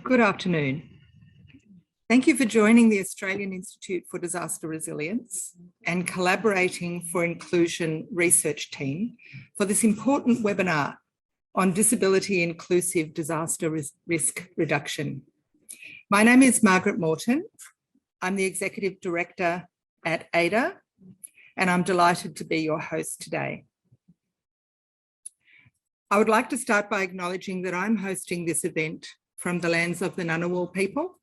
Good afternoon. Thank you for joining the Australian Institute for Disaster Resilience and Collaborating for Inclusion research team for this important webinar on disability inclusive disaster risk reduction. My name is Margaret Morton. I'm the Executive Director at AIDR, and I'm delighted to be your host today. I would like to start by acknowledging that I'm hosting this event from the lands of the Ngunnawal people.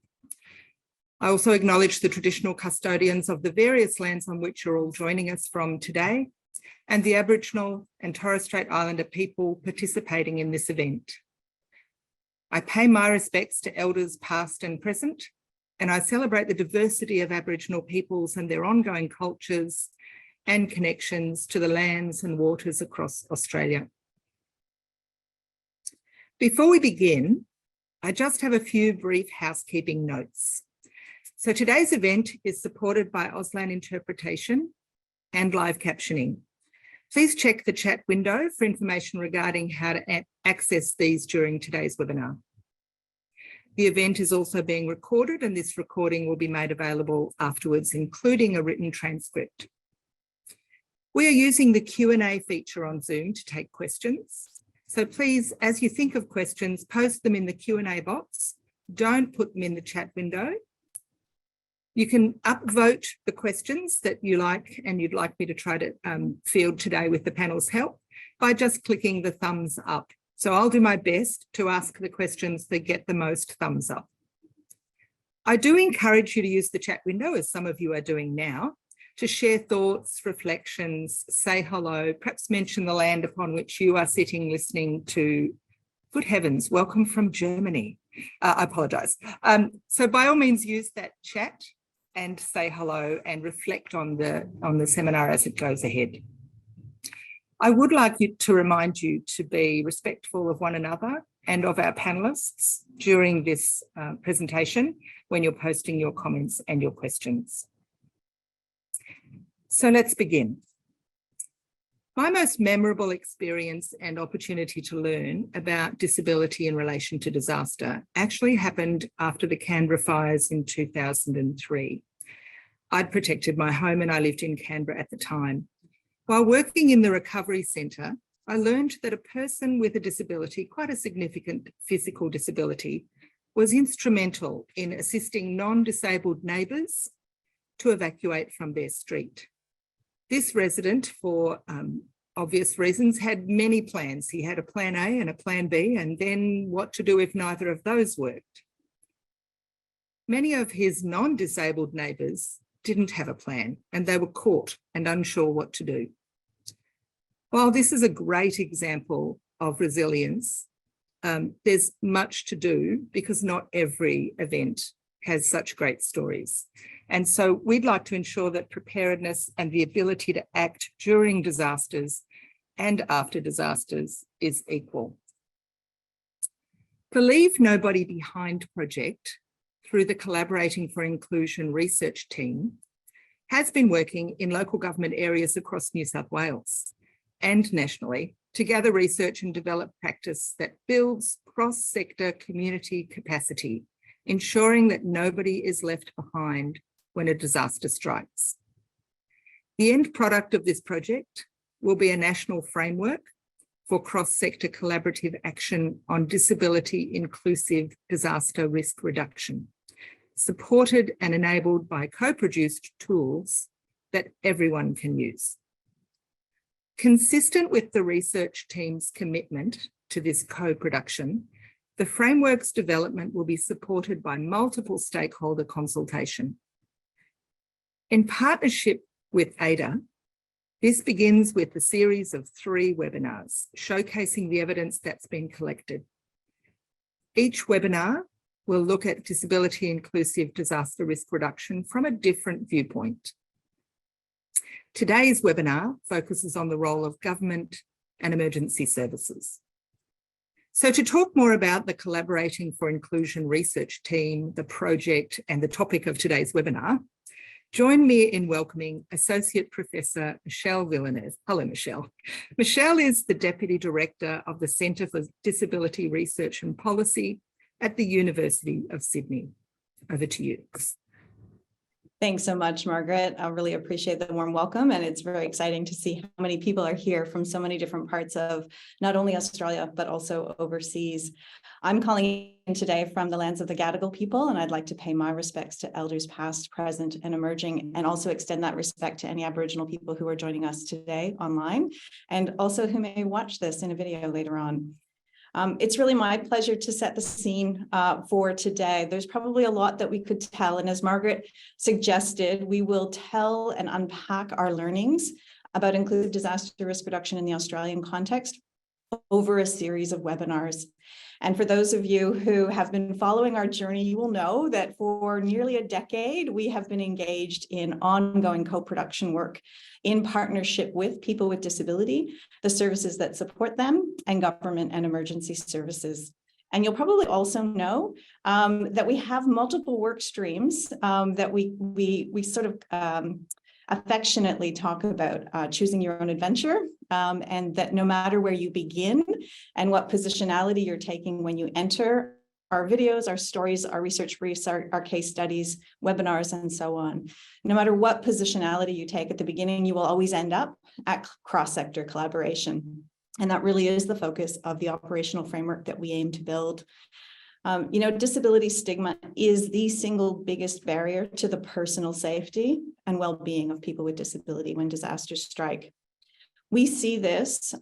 I also acknowledge the traditional custodians of the various lands on which you're all joining us from today, and the Aboriginal and Torres Strait Islander people participating in this event. I pay my respects to elders past and present, and I celebrate the diversity of Aboriginal peoples and their ongoing cultures and connections to the lands and waters across Australia. Before we begin, I just have a few brief housekeeping notes. So today's event is supported by Auslan Interpretation and live captioning. Please check the chat window for information regarding how to access these during today's webinar. The event is also being recorded, and this recording will be made available afterwards, including a written transcript. We are using the Q&A feature on Zoom to take questions. So please, as you think of questions, post them in the Q&A box. Don't put them in the chat window. You can upvote the questions that you like and you'd like me to try to field today with the panel's help by just clicking the thumbs up. So I'll do my best to ask the questions that get the most thumbs up. I do encourage you to use the chat window, as some of you are doing now, to share thoughts, reflections, say hello, perhaps mention the land upon which you are sitting listening to. Good heavens, welcome from Germany. I apologise. So by all means, use that chat and say hello and reflect on the seminar as it goes ahead. I would like to remind you to be respectful of one another and of our panellists during this presentation when you're posting your comments and your questions. So let's begin. My most memorable experience and opportunity to learn about disability in relation to disaster actually happened after the Canberra fires in 2003. I'd protected my home and I lived in Canberra at the time. While working in the recovery centre, I learned that a person with a disability, quite a significant physical disability, was instrumental in assisting non-disabled neighbours to evacuate from their street. This resident, for obvious reasons, had many plans. He had a plan A and a plan B, and then what to do if neither of those worked. Many of his non-disabled neighbours didn't have a plan, and they were caught and unsure what to do. While this is a great example of resilience, there's much to do because not every event has such great stories. And so we'd like to ensure that preparedness and the ability to act during disasters and after disasters is equal. The Leave Nobody Behind project, through the Collaborating for Inclusion research team, has been working in local government areas across New South Wales and nationally to gather research and develop practice that builds cross-sector community capacity, ensuring that nobody is left behind when a disaster strikes. The end product of this project will be a national framework for cross-sector collaborative action on disability inclusive disaster risk reduction, supported and enabled by co-produced tools that everyone can use. Consistent with the research team's commitment to this co-production, the framework's development will be supported by multiple stakeholder consultation. In partnership with AIDR, this begins with a series of 3 webinars showcasing the evidence that's been collected. Each webinar will look at disability inclusive disaster risk reduction from a different viewpoint. Today's webinar focuses on the role of government and emergency services. So to talk more about the Collaborating for Inclusion research team, the project, and the topic of today's webinar, join me in welcoming Associate Professor Michelle Villeneuve. Hello, Michelle. Michelle is the Deputy Director of the Centre for Disability Research and Policy at the University of Sydney. Over to you. Thanks so much, Margaret. I really appreciate the warm welcome, and it's very exciting to see how many people are here from so many different parts of not only Australia, but also overseas. I'm calling in today from the lands of the Gadigal people, and I'd like to pay my respects to elders past, present, and emerging, and also extend that respect to any Aboriginal people who are joining us today online, and also who may watch this in a video later on. It's really my pleasure to set the scene for today. There's probably a lot that we could tell, and as Margaret suggested, we will tell and unpack our learnings about inclusive disaster risk reduction in the Australian context over a series of webinars. And for those of you who have been following our journey, you will know that for nearly a decade, we have been engaged in ongoing co-production work in partnership with people with disability, the services that support them, and government and emergency services. And you'll probably also know that we have multiple work streams that we sort of affectionately talk about choosing your own adventure, and that no matter where you begin and what positionality you're taking when you enter our videos, our stories, our research briefs, our case studies, webinars, and so on. No matter what positionality you take at the beginning, you will always end up at cross-sector collaboration. And that really is the focus of the operational framework that we aim to build. Disability stigma is the single biggest barrier to the personal safety and well-being of people with disability when disasters strike. We see this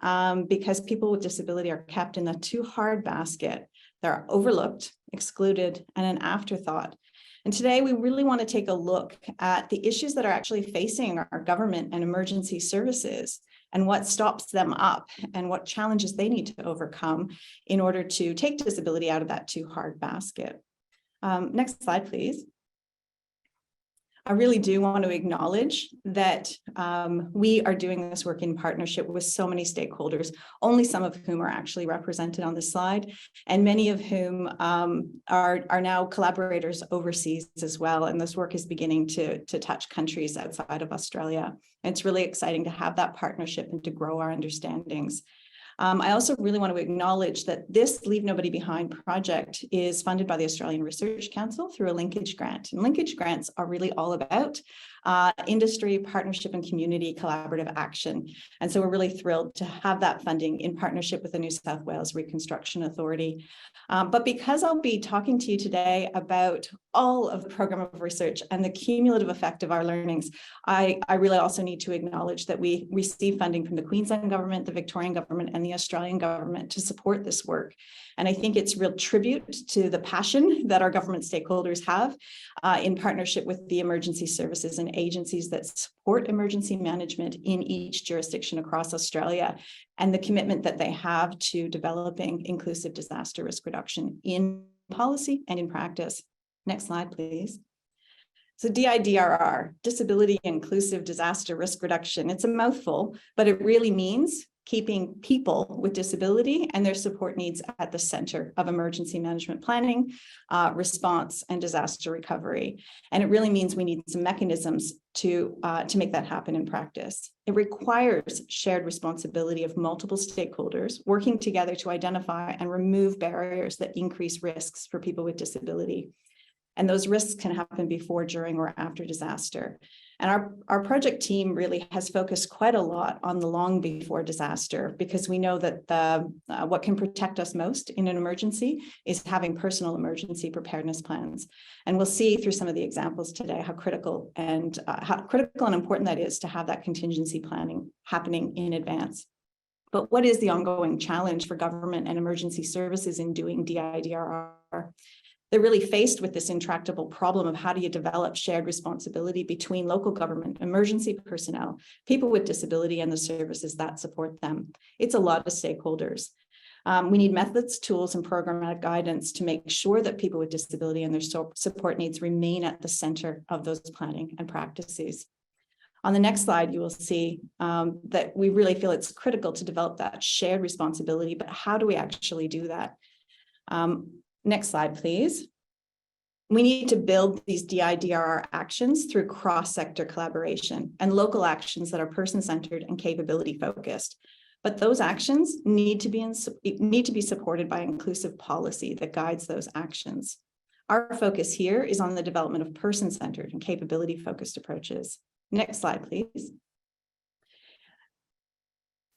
because people with disability are kept in the too hard basket. They're overlooked, excluded, and an afterthought. And today we really want to take a look at the issues that are actually facing our government and emergency services and what stops them up and what challenges they need to overcome in order to take disability out of that too hard basket. Next slide, please. I really do want to acknowledge that we are doing this work in partnership with so many stakeholders, only some of whom are actually represented on this slide, and many of whom are now collaborators overseas as well. And this work is beginning to touch countries outside of Australia. And it's really exciting to have that partnership and to grow our understandings. I also really want to acknowledge that this Leave Nobody Behind project is funded by the Australian Research Council through a linkage grant. And linkage grants are really all about industry, partnership, and community collaborative action. And so we're really thrilled to have that funding in partnership with the New South Wales Reconstruction Authority. But because I'll be talking to you today about all of the program of research and the cumulative effect of our learnings, I really also need to acknowledge that we receive funding from the Queensland government, the Victorian government, and the Australian government to support this work. And I think it's real tribute to the passion that our government stakeholders have in partnership with the emergency services and agencies that support emergency management in each jurisdiction across Australia, and the commitment that they have to developing inclusive disaster risk reduction in policy and in practice. Next slide, please. So DIDRR, Disability Inclusive Disaster Risk Reduction. It's a mouthful, but it really means keeping people with disability and their support needs at the center of emergency management planning, response, and disaster recovery. And it really means we need some mechanisms to make that happen in practice. It requires shared responsibility of multiple stakeholders working together to identify and remove barriers that increase risks for people with disability. And those risks can happen before, during, or after disaster. And our project team really has focused quite a lot on the long before disaster, because we know that what can protect us most in an emergency is having personal emergency preparedness plans. And we'll see through some of the examples today how critical and important that is to have that contingency planning happening in advance. But what is the ongoing challenge for government and emergency services in doing DIDRR? They're really faced with this intractable problem of how do you develop shared responsibility between local government, emergency personnel, people with disability, and the services that support them. It's a lot of stakeholders. We need methods, tools, and programmatic guidance to make sure that people with disability and their support needs remain at the center of those planning and practices. On the next slide, you will see that we really feel it's critical to develop that shared responsibility, but how do we actually do that? Next slide, please. We need to build these DIDRR actions through cross-sector collaboration and local actions that are person-centered and capability-focused. But those actions need to be supported by inclusive policy that guides those actions. Our focus here is on the development of person-centered and capability-focused approaches. Next slide, please.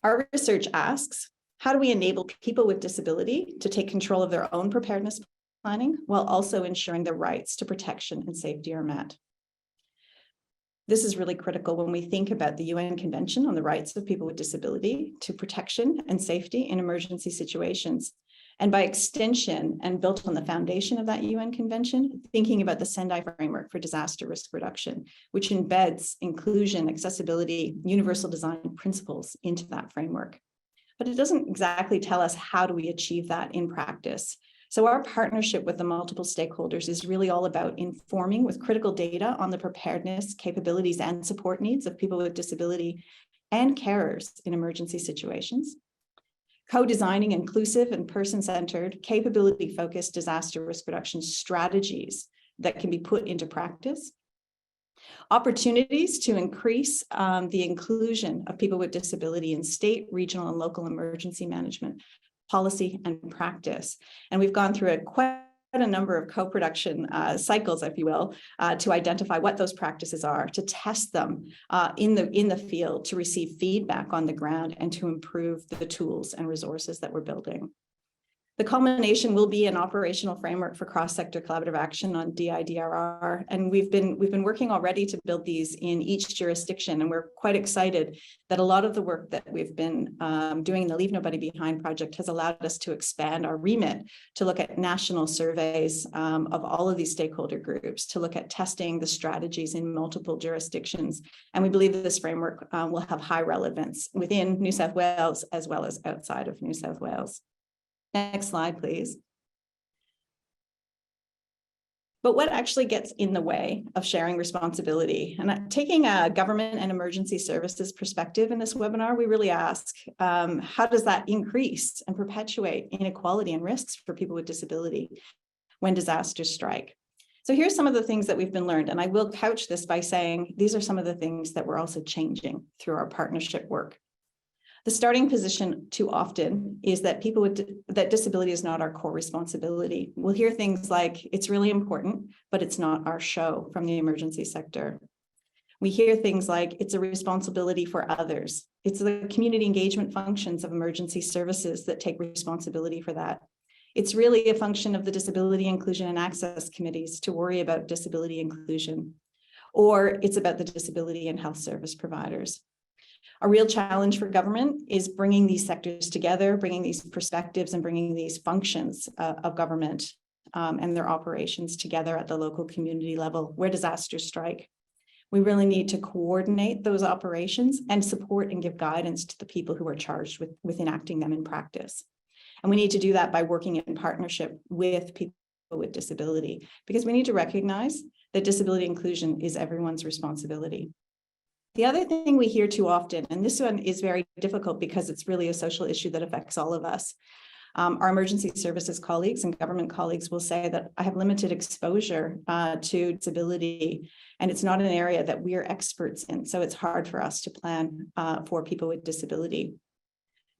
Our research asks, how do we enable people with disability to take control of their own preparedness planning while also ensuring their rights to protection and safety are met? This is really critical when we think about the UN Convention on the Rights of People with Disability to protection and safety in emergency situations. And by extension, and built on the foundation of that UN Convention, thinking about the Sendai framework for disaster risk reduction, which embeds inclusion, accessibility, universal design principles into that framework. But it doesn't exactly tell us how do we achieve that in practice. So our partnership with the multiple stakeholders is really all about informing with critical data on the preparedness, capabilities, and support needs of people with disability and carers in emergency situations. Co-designing inclusive and person-centered, capability-focused disaster risk reduction strategies that can be put into practice. Opportunities to increase the inclusion of people with disability in state, regional, and local emergency management policy and practice. And we've gone through quite a number of co-production cycles, if you will, to identify what those practices are, to test them in the field, to receive feedback on the ground, and to improve the tools and resources that we're building. The culmination will be an operational framework for cross-sector collaborative action on DIDRR, and we've been working already to build these in each jurisdiction, and we're quite excited that a lot of the work that we've been doing in the Leave Nobody Behind project has allowed us to expand our remit to look at national surveys of all of these stakeholder groups, to look at testing the strategies in multiple jurisdictions, and we believe that this framework will have high relevance within New South Wales as well as outside of New South Wales. Next slide, please. But what actually gets in the way of sharing responsibility? And taking a government and emergency services perspective in this webinar, we really ask, how does that increase and perpetuate inequality and risks for people with disability when disasters strike? So here's some of the things that we've been learned, and I will couch this by saying these are some of the things that we're also changing through our partnership work. The starting position too often is that that disability is not our core responsibility. We'll hear things like, it's really important, but it's not our show from the emergency sector. We hear things like, it's a responsibility for others. It's the community engagement functions of emergency services that take responsibility for that. It's really a function of the disability inclusion and access committees to worry about disability inclusion, or it's about the disability and health service providers. A real challenge for government is bringing these sectors together, bringing these perspectives and bringing these functions of government and their operations together at the local community level where disasters strike. We really need to coordinate those operations and support and give guidance to the people who are charged with enacting them in practice. And we need to do that by working in partnership with people with disability, because we need to recognize that disability inclusion is everyone's responsibility. The other thing we hear too often, and this one is very difficult because it's really a social issue that affects all of us. Our emergency services colleagues and government colleagues will say that I have limited exposure to disability, and it's not an area that we're experts in, so it's hard for us to plan for people with disability.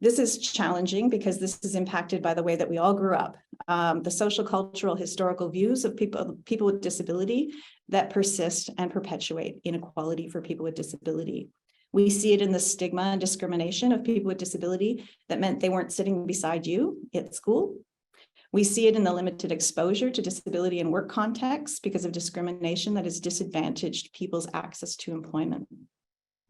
This is challenging because this is impacted by the way that we all grew up, the social, cultural, historical views of people with disability that persist and perpetuate inequality for people with disability. We see it in the stigma and discrimination of people with disability that meant they weren't sitting beside you at school. We see it in the limited exposure to disability in work contexts because of discrimination that has disadvantaged people's access to employment.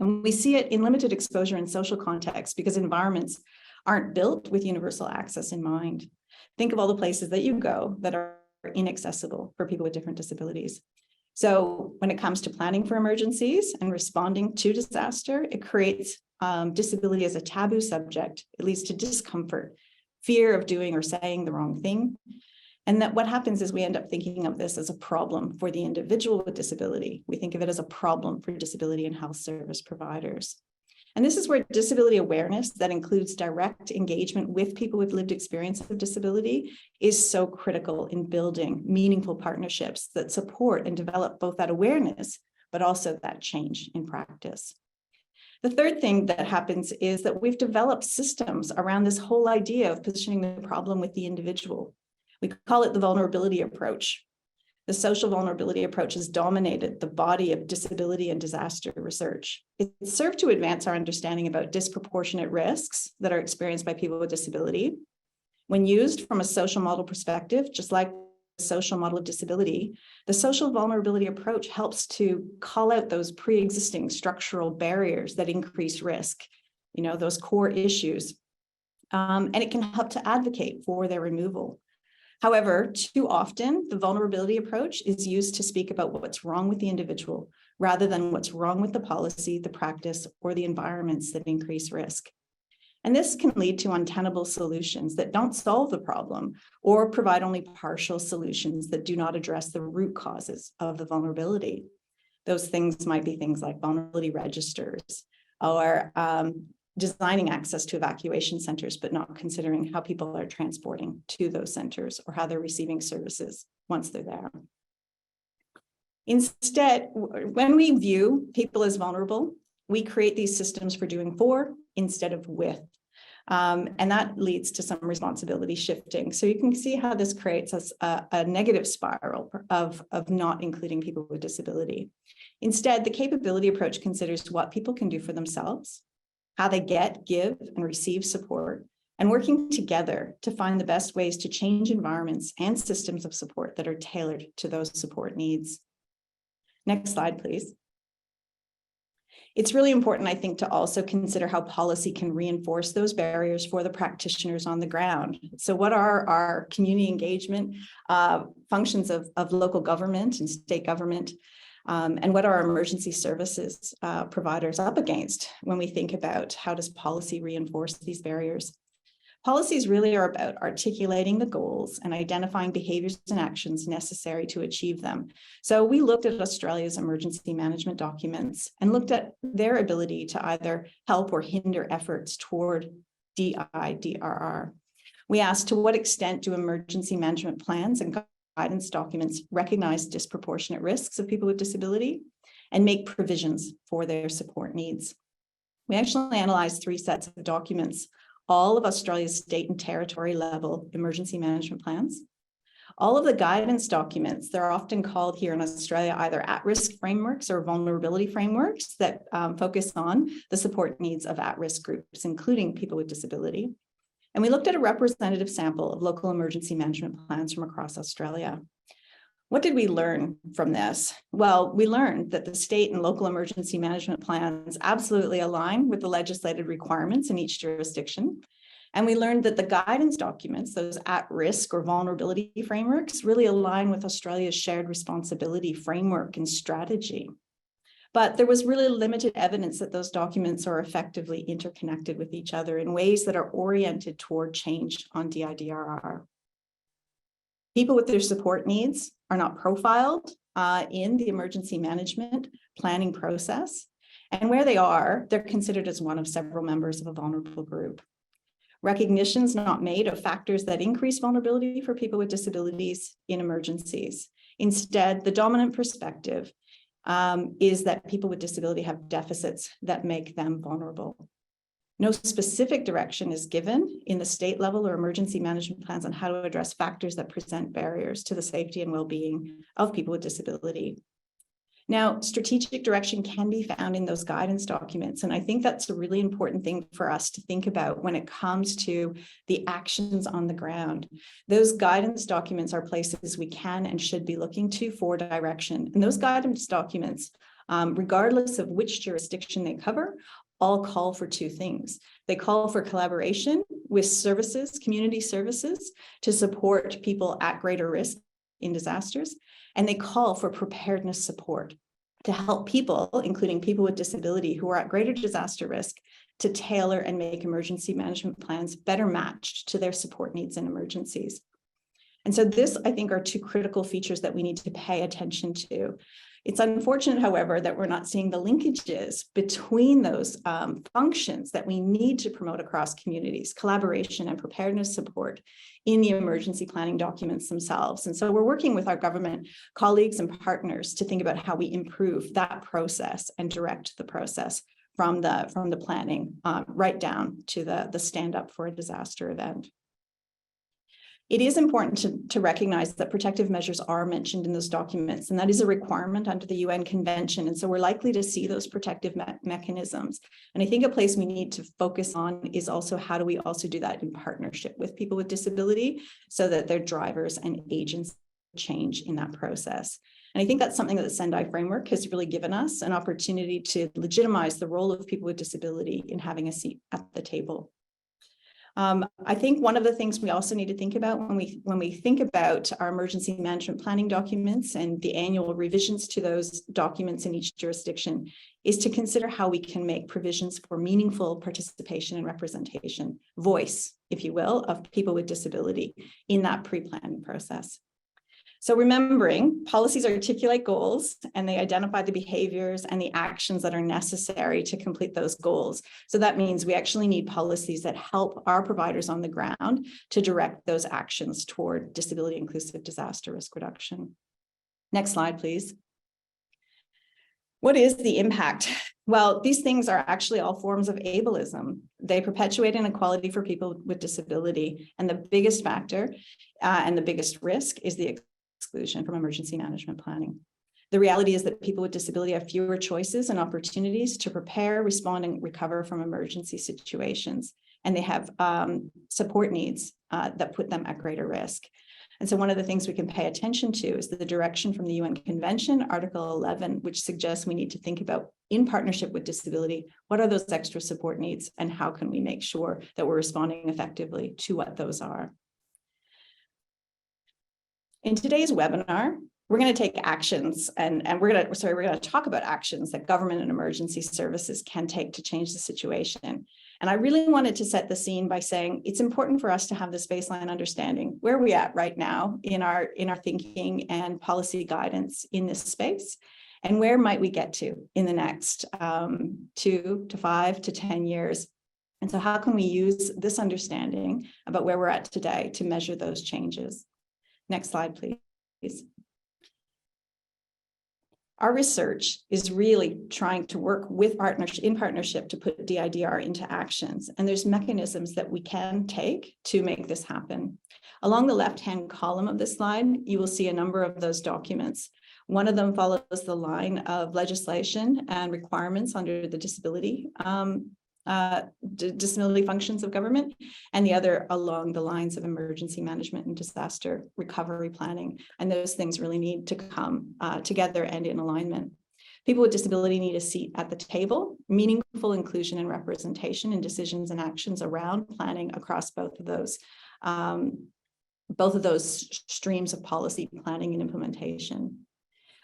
And we see it in limited exposure in social contexts because environments aren't built with universal access in mind. Think of all the places that you go that are inaccessible for people with different disabilities. So when it comes to planning for emergencies and responding to disaster, it creates disability as a taboo subject. It leads to discomfort, fear of doing or saying the wrong thing. And that what happens is we end up thinking of this as a problem for the individual with disability. We think of it as a problem for disability and health service providers. And this is where disability awareness that includes direct engagement with people with lived experience of disability is so critical in building meaningful partnerships that support and develop both that awareness, but also that change in practice. The third thing that happens is that we've developed systems around this whole idea of positioning the problem with the individual. We call it the vulnerability approach. The social vulnerability approach has dominated the body of disability and disaster research. It served to advance our understanding about disproportionate risks that are experienced by people with disability. When used from a social model perspective, just like the social model of disability, the social vulnerability approach helps to call out those pre-existing structural barriers that increase risk, those core issues, and it can help to advocate for their removal. However, too often, the vulnerability approach is used to speak about what's wrong with the individual, rather than what's wrong with the policy, the practice, or the environments that increase risk. And this can lead to untenable solutions that don't solve the problem or provide only partial solutions that do not address the root causes of the vulnerability. Those things might be things like vulnerability registers or designing access to evacuation centers, but not considering how people are transporting to those centers or how they're receiving services once they're there. Instead, when we view people as vulnerable, we create these systems for doing for instead of with. And that leads to some responsibility shifting. So you can see how this creates a negative spiral of not including people with disability. Instead, the capability approach considers what people can do for themselves, how they get, give, and receive support, and working together to find the best ways to change environments and systems of support that are tailored to those support needs. Next slide, please. It's really important, I think, to also consider how policy can reinforce those barriers for the practitioners on the ground. So what are our community engagement functions of local government and state government? And what are our emergency services providers up against when we think about how does policy reinforce these barriers? Policies really are about articulating the goals and identifying behaviors and actions necessary to achieve them. So we looked at Australia's emergency management documents and looked at their ability to either help or hinder efforts toward DIDRR. We asked, to what extent do emergency management plans and guidance documents recognize disproportionate risks of people with disability and make provisions for their support needs? We actually analyzed 3 sets of documents: all of Australia's state and territory level emergency management plans, all of the guidance documents. They're often called here in Australia either at-risk frameworks or vulnerability frameworks that focus on the support needs of at-risk groups, including people with disability. And we looked at a representative sample of local emergency management plans from across Australia. What did we learn from this? Well, we learned that the state and local emergency management plans absolutely align with the legislated requirements in each jurisdiction. And we learned that the guidance documents, those at-risk or vulnerability frameworks, really align with Australia's shared responsibility framework and strategy. But there was really limited evidence that those documents are effectively interconnected with each other in ways that are oriented toward change on DIDRR. People with their support needs are not profiled in the emergency management planning process. And where they are, they're considered as one of several members of a vulnerable group. Recognition is not made of factors that increase vulnerability for people with disabilities in emergencies. Instead, the dominant perspective is that people with disability have deficits that make them vulnerable. No specific direction is given in the state level or emergency management plans on how to address factors that present barriers to the safety and well-being of people with disability. Now, strategic direction can be found in those guidance documents, and I think that's a really important thing for us to think about when it comes to the actions on the ground. Those guidance documents are places we can and should be looking to for direction. And those guidance documents, regardless of which jurisdiction they cover, all call for 2 things. They call for collaboration with services, community services, to support people at greater risk in disasters. And they call for preparedness support to help people, including people with disability who are at greater disaster risk, to tailor and make emergency management plans better matched to their support needs in emergencies. And so this, I think, are 2 critical features that we need to pay attention to. It's unfortunate, however, that we're not seeing the linkages between those functions that we need to promote across communities, collaboration and preparedness support in the emergency planning documents themselves. And so we're working with our government colleagues and partners to think about how we improve that process and direct the process from the planning right down to the stand up for a disaster event. It is important to recognize that protective measures are mentioned in those documents, and that is a requirement under the UN Convention. And so we're likely to see those protective mechanisms. And I think a place we need to focus on is also how do we also do that in partnership with people with disability so that they're drivers and agents of change in that process. And I think that's something that the Sendai framework has really given us an opportunity to legitimize the role of people with disability in having a seat at the table. I think one of the things we also need to think about when we think about our emergency management planning documents and the annual revisions to those documents in each jurisdiction is to consider how we can make provisions for meaningful participation and representation, voice, if you will, of people with disability in that pre-planning process. So remembering, policies articulate goals and they identify the behaviors and the actions that are necessary to complete those goals. So that means we actually need policies that help our providers on the ground to direct those actions toward disability inclusive disaster risk reduction. Next slide, please. What is the impact? Well, these things are actually all forms of ableism. They perpetuate inequality for people with disability. And the biggest factor and the biggest risk is the exclusion from emergency management planning. The reality is that people with disability have fewer choices and opportunities to prepare, respond, and recover from emergency situations. And they have support needs that put them at greater risk. And so one of the things we can pay attention to is the direction from the UN Convention, Article 11, which suggests we need to think about, in partnership with disability, what are those extra support needs and how can we make sure that we're responding effectively to what those are. In today's webinar, we're going to take actions and we're going to talk about actions that government and emergency services can take to change the situation. And I really wanted to set the scene by saying it's important for us to have this baseline understanding where are we at right now in our thinking and policy guidance in this space, and where might we get to in the next 2 to 5 to 10 years. And so how can we use this understanding about where we're at today to measure those changes? Next slide, please. Our research is really trying to work in partnership to put DIDR into actions. And there's mechanisms that we can take to make this happen. Along the left-hand column of this slide, you will see a number of those documents. One of them follows the line of legislation and requirements under the disability functions of government, and the other along the lines of emergency management and disaster recovery planning. And those things really need to come together and in alignment. People with disability need a seat at the table, meaningful inclusion and representation in decisions and actions around planning across both of those streams of policy planning and implementation.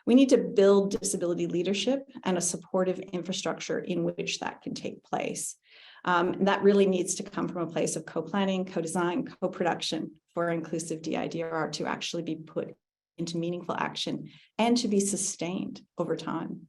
We need to build disability leadership and a supportive infrastructure in which that can take place. And that really needs to come from a place of co-planning, co-design, co-production for inclusive DIDR to actually be put into meaningful action and to be sustained over time.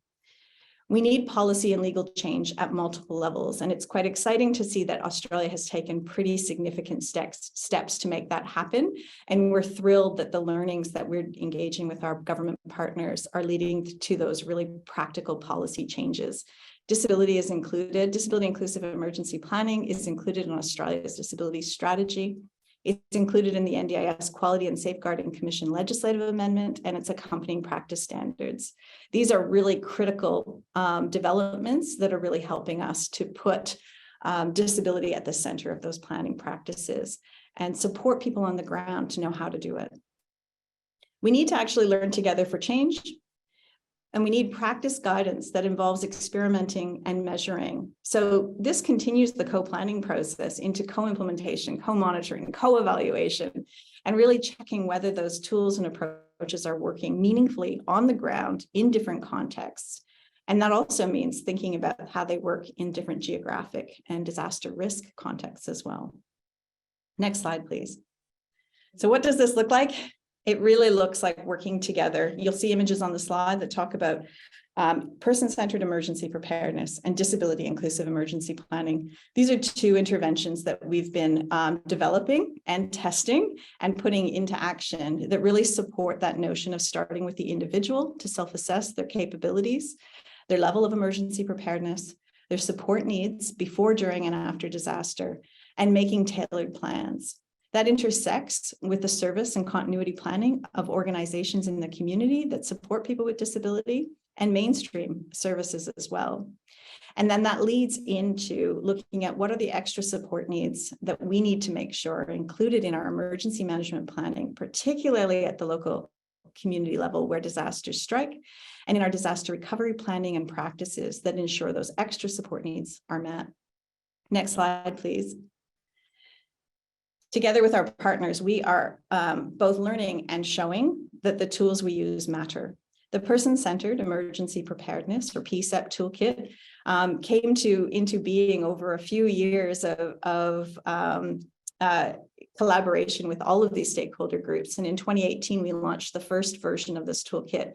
We need policy and legal change at multiple levels, and it's quite exciting to see that Australia has taken pretty significant steps to make that happen. And we're thrilled that the learnings that we're engaging with our government partners are leading to those really practical policy changes. Disability inclusive emergency planning is included in Australia's disability strategy. It's included in the NDIS Quality and Safeguarding Commission legislative amendment and its accompanying practice standards. These are really critical developments that are really helping us to put disability at the center of those planning practices and support people on the ground to know how to do it. We need to actually learn together for change. And we need practice guidance that involves experimenting and measuring. So this continues the co-planning process into co-implementation, co-monitoring, co-evaluation, and really checking whether those tools and approaches are working meaningfully on the ground in different contexts. And that also means thinking about how they work in different geographic and disaster risk contexts as well. Next slide, please. So what does this look like? It really looks like working together. You'll see images on the slide that talk about person-centered emergency preparedness and disability-inclusive emergency planning. These are two interventions that we've been developing and testing and putting into action that really support that notion of starting with the individual to self-assess their capabilities, their level of emergency preparedness, their support needs before, during, and after disaster, and making tailored plans. That intersects with the service and continuity planning of organizations in the community that support people with disability and mainstream services as well. And then that leads into looking at what are the extra support needs that we need to make sure are included in our emergency management planning, particularly at the local community level where disasters strike, and in our disaster recovery planning and practices that ensure those extra support needs are met. Next slide, please. Together with our partners, we are both learning and showing that the tools we use matter. The person-centered emergency preparedness, or PCEP toolkit, came into being over a few years of collaboration with all of these stakeholder groups. And in 2018, we launched the first version of this toolkit,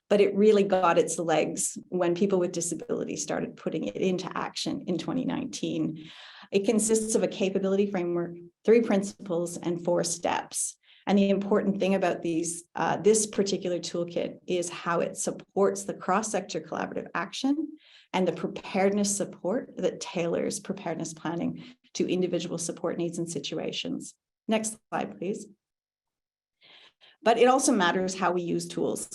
but it really got its legs when people with disabilities started putting it into action in 2019. It consists of a capability framework, 3 principles, and 4 steps. And the important thing about this particular toolkit is how it supports the cross-sector collaborative action and the preparedness support that tailors preparedness planning to individual support needs and situations. Next slide, please. But it also matters how we use tools.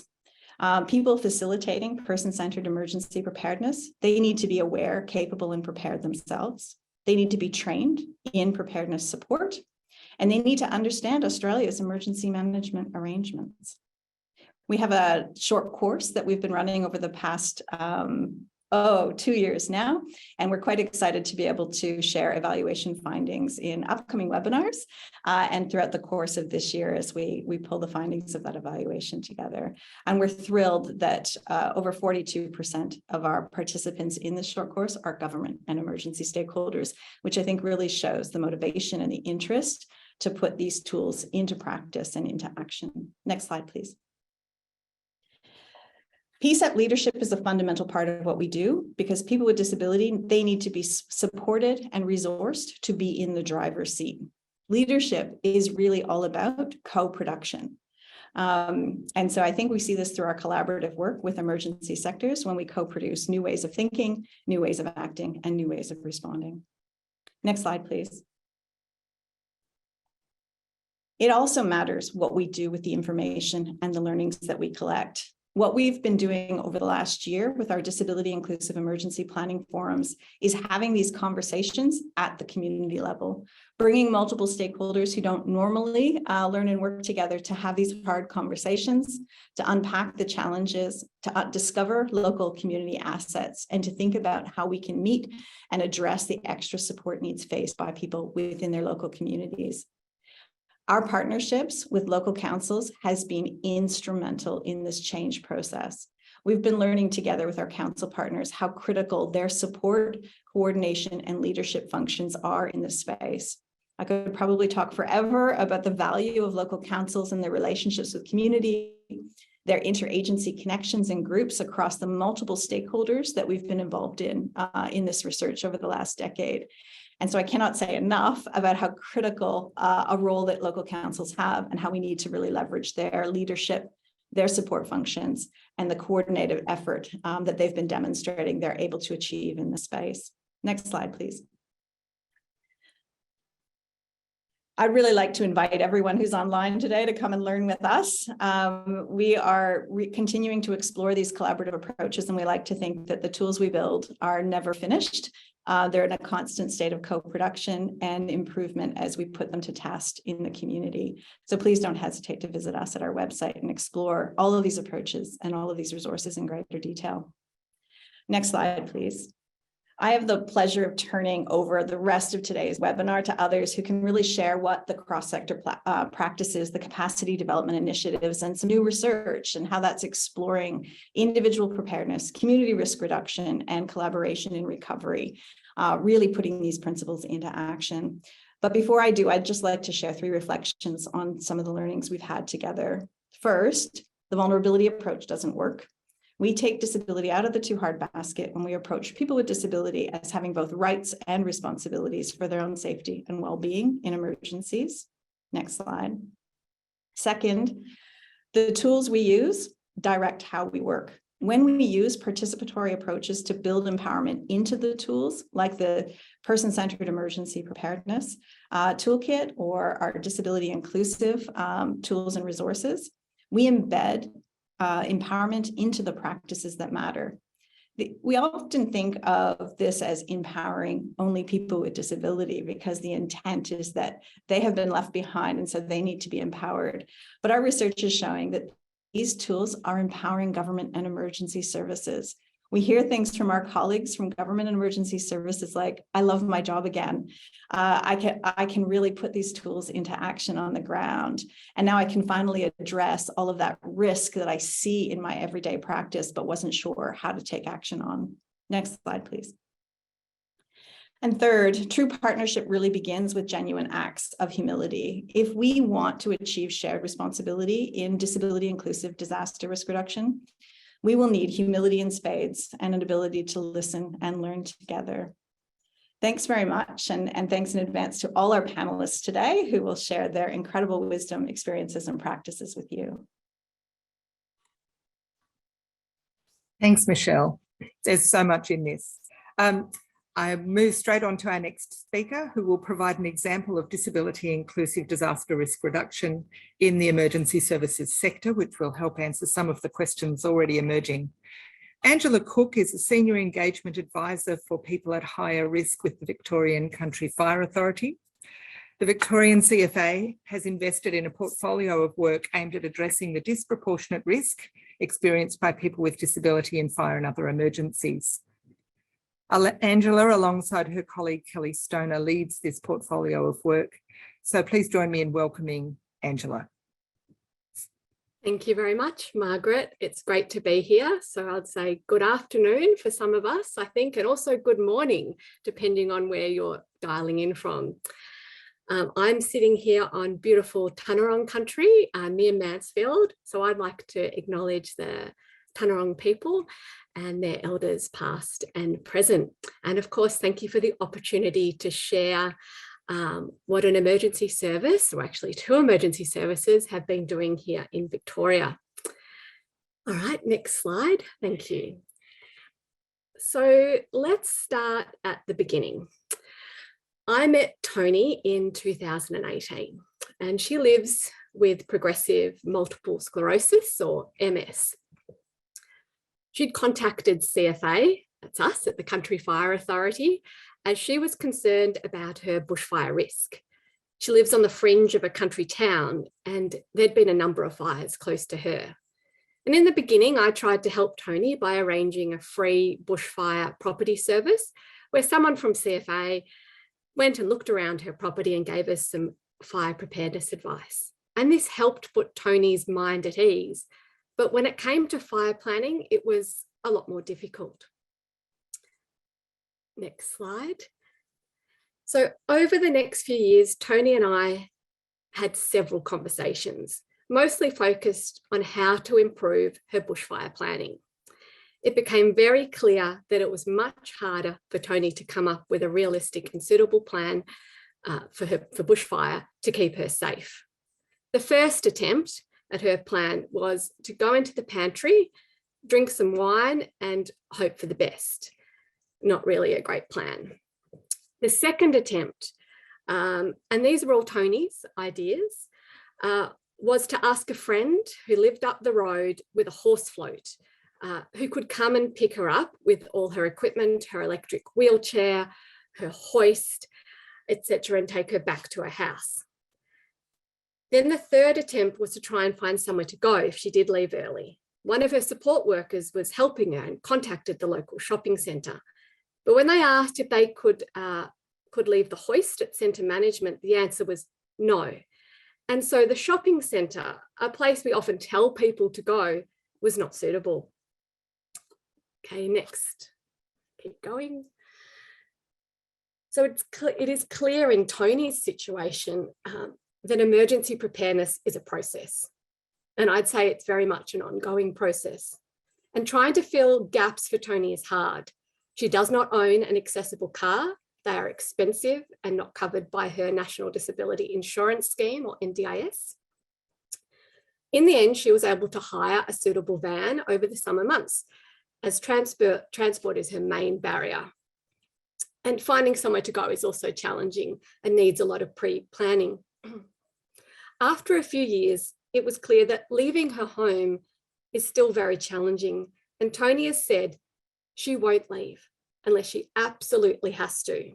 People facilitating person-centered emergency preparedness, they need to be aware, capable, and prepared themselves. They need to be trained in preparedness support, and they need to understand Australia's emergency management arrangements. We have a short course that we've been running over the past 2 years now, and we're quite excited to be able to share evaluation findings in upcoming webinars and throughout the course of this year as we pull the findings of that evaluation together. And we're thrilled that over 42% of our participants in this short course are government and emergency stakeholders, which I think really shows the motivation and the interest to put these tools into practice and into action. Next slide, please. PCEP leadership is a fundamental part of what we do because people with disability, they need to be supported and resourced to be in the driver's seat. Leadership is really all about co-production. And so I think we see this through our collaborative work with emergency sectors when we co-produce new ways of thinking, new ways of acting, and new ways of responding. Next slide, please. It also matters what we do with the information and the learnings that we collect. What we've been doing over the last year with our disability inclusive emergency planning forums is having these conversations at the community level, bringing multiple stakeholders who don't normally learn and work together to have these hard conversations, to unpack the challenges, to discover local community assets, and to think about how we can meet and address the extra support needs faced by people within their local communities. Our partnerships with local councils has been instrumental in this change process. We've been learning together with our council partners how critical their support, coordination, and leadership functions are in this space. I could probably talk forever about the value of local councils and their relationships with community, their interagency connections and groups across the multiple stakeholders that we've been involved in this research over the last decade. And so I cannot say enough about how critical a role that local councils have and how we need to really leverage their leadership, their support functions, and the coordinated effort that they've been demonstrating they're able to achieve in this space. Next slide, please. I'd really like to invite everyone who's online today to come and learn with us. We are continuing to explore these collaborative approaches, and we like to think that the tools we build are never finished. They're in a constant state of co-production and improvement as we put them to test in the community. So please don't hesitate to visit us at our website and explore all of these approaches and all of these resources in greater detail. Next slide, please. I have the pleasure of turning over the rest of today's webinar to others who can really share what the cross-sector practices, the capacity development initiatives, and some new research and how that's exploring individual preparedness, community risk reduction, and collaboration in recovery, really putting these principles into action. But before I do, I'd just like to share 3 reflections on some of the learnings we've had together. First, the vulnerability approach doesn't work. We take disability out of the too hard basket when we approach people with disability as having both rights and responsibilities for their own safety and well-being in emergencies. Next slide. Second, the tools we use direct how we work. When we use participatory approaches to build empowerment into the tools, like the person-centered emergency preparedness toolkit or our disability inclusive tools and resources, we embed empowerment into the practices that matter. We often think of this as empowering only people with disability because the intent is that they have been left behind and so they need to be empowered. But our research is showing that these tools are empowering government and emergency services. We hear things from our colleagues from government and emergency services like, I love my job again. I can really put these tools into action on the ground. And now I can finally address all of that risk that I see in my everyday practice, but wasn't sure how to take action on. Next slide, please. And third, true partnership really begins with genuine acts of humility. If we want to achieve shared responsibility in disability inclusive disaster risk reduction, we will need humility in spades and an ability to listen and learn together. Thanks very much. And thanks in advance to all our panelists today who will share their incredible wisdom, experiences, and practices with you. Thanks, Michelle. There's so much in this. I move straight on to our next speaker, who will provide an example of disability inclusive disaster risk reduction in the emergency services sector, which will help answer some of the questions already emerging. Angela Cook is a Senior Engagement Advisor for people at higher risk with the Victorian Country Fire Authority. The Victorian CFA has invested in a portfolio of work aimed at addressing the disproportionate risk experienced by people with disability in fire and other emergencies. Angela, alongside her colleague Kelly Stoner, leads this portfolio of work. So please join me in welcoming Angela. Thank you very much, Margaret. It's great to be here. So I'd say good afternoon for some of us, I think, and also good morning, depending on where you're dialing in from. I'm sitting here on beautiful Tanarong country near Mansfield. So I'd like to acknowledge the Tanarong people and their elders past and present. And of course, thank you for the opportunity to share what an emergency service, or actually two emergency services, have been doing here in Victoria. All right, next slide. Thank you. So let's start at the beginning. I met Tony in 2018, and she lives with progressive multiple sclerosis, or MS. She'd contacted CFA, that's us at the Country Fire Authority, as she was concerned about her bushfire risk. She lives on the fringe of a country town, and there'd been a number of fires close to her. And in the beginning, I tried to help Tony by arranging a free bushfire property service where someone from CFA went and looked around her property and gave us some fire preparedness advice. And this helped put Tony's mind at ease. But when it came to fire planning, it was a lot more difficult. Next slide. So over the next few years, Tony and I had several conversations, mostly focused on how to improve her bushfire planning. It became very clear that it was much harder for Tony to come up with a realistic and suitable plan for bushfire to keep her safe. The first attempt at her plan was to go into the pantry, drink some wine and hope for the best. Not really a great plan. The second attempt, and these were all Tony's ideas, was to ask a friend who lived up the road with a horse float, who could come and pick her up with all her equipment, her electric wheelchair, her hoist, etc., and take her back to her house. Then the third attempt was to try and find somewhere to go if she did leave early. One of her support workers was helping her and contacted the local shopping centre. But when they asked if they could leave the hoist at centre management, the answer was no. And so the shopping centre, a place we often tell people to go, was not suitable. Okay, next. Keep going. So it is clear in Tony's situation that emergency preparedness is a process. And I'd say it's very much an ongoing process. And trying to fill gaps for Tony is hard. She does not own an accessible car. They are expensive and not covered by her National Disability Insurance Scheme, or NDIS. In the end, she was able to hire a suitable van over the summer months, as transport is her main barrier. And finding somewhere to go is also challenging and needs a lot of pre-planning. After a few years, it was clear that leaving her home is still very challenging. And Tony has said she won't leave unless she absolutely has to.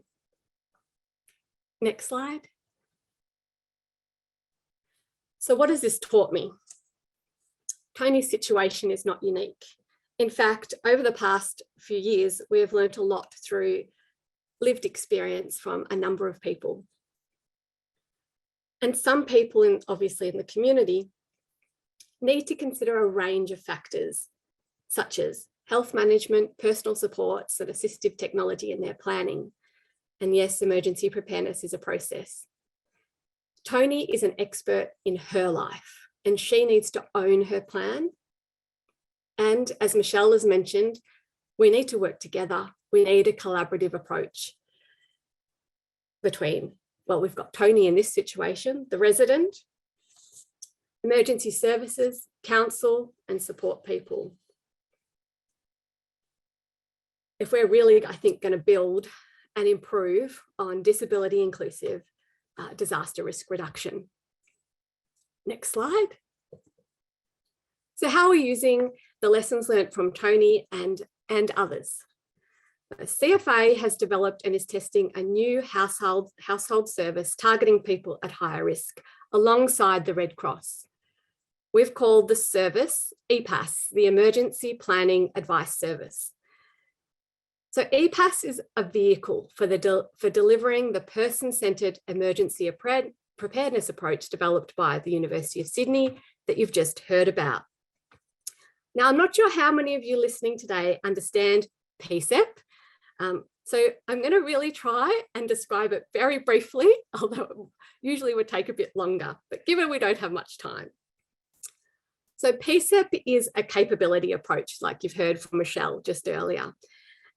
Next slide. So what has this taught me? Tony's situation is not unique. In fact, over the past few years, we have learned a lot through lived experience from a number of people. And some people, obviously in the community, need to consider a range of factors, such as health management, personal supports, and assistive technology in their planning. And yes, emergency preparedness is a process. Tony is an expert in her life, and she needs to own her plan. And as Michelle has mentioned, we need to work together. We need a collaborative approach between, well, we've got Tony in this situation, the resident, emergency services, council, and support people. If we're really, I think, going to build and improve on disability inclusive disaster risk reduction. Next slide. So how are we using the lessons learned from Tony and others? CFA has developed and is testing a new household service targeting people at higher risk alongside the Red Cross. We've called the service EPAS, the Emergency Planning Advice Service. So EPAS is a vehicle for delivering the person-centred emergency preparedness approach developed by the University of Sydney that you've just heard about. Now, I'm not sure how many of you listening today understand PCEP. So I'm going to really try and describe it very briefly, although it usually would take a bit longer, but given we don't have much time. So PCEP is a capability approach, like you've heard from Michelle just earlier.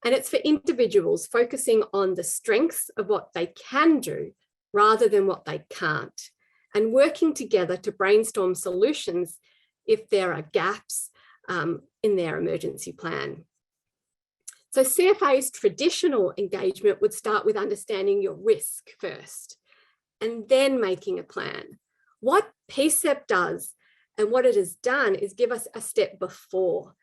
And it's for individuals focusing on the strengths of what they can do rather than what they can't, and working together to brainstorm solutions if there are gaps in their emergency plan. So CFA's traditional engagement would start with understanding your risk first, and then making a plan. What PCEP does and what it has done is give us a step before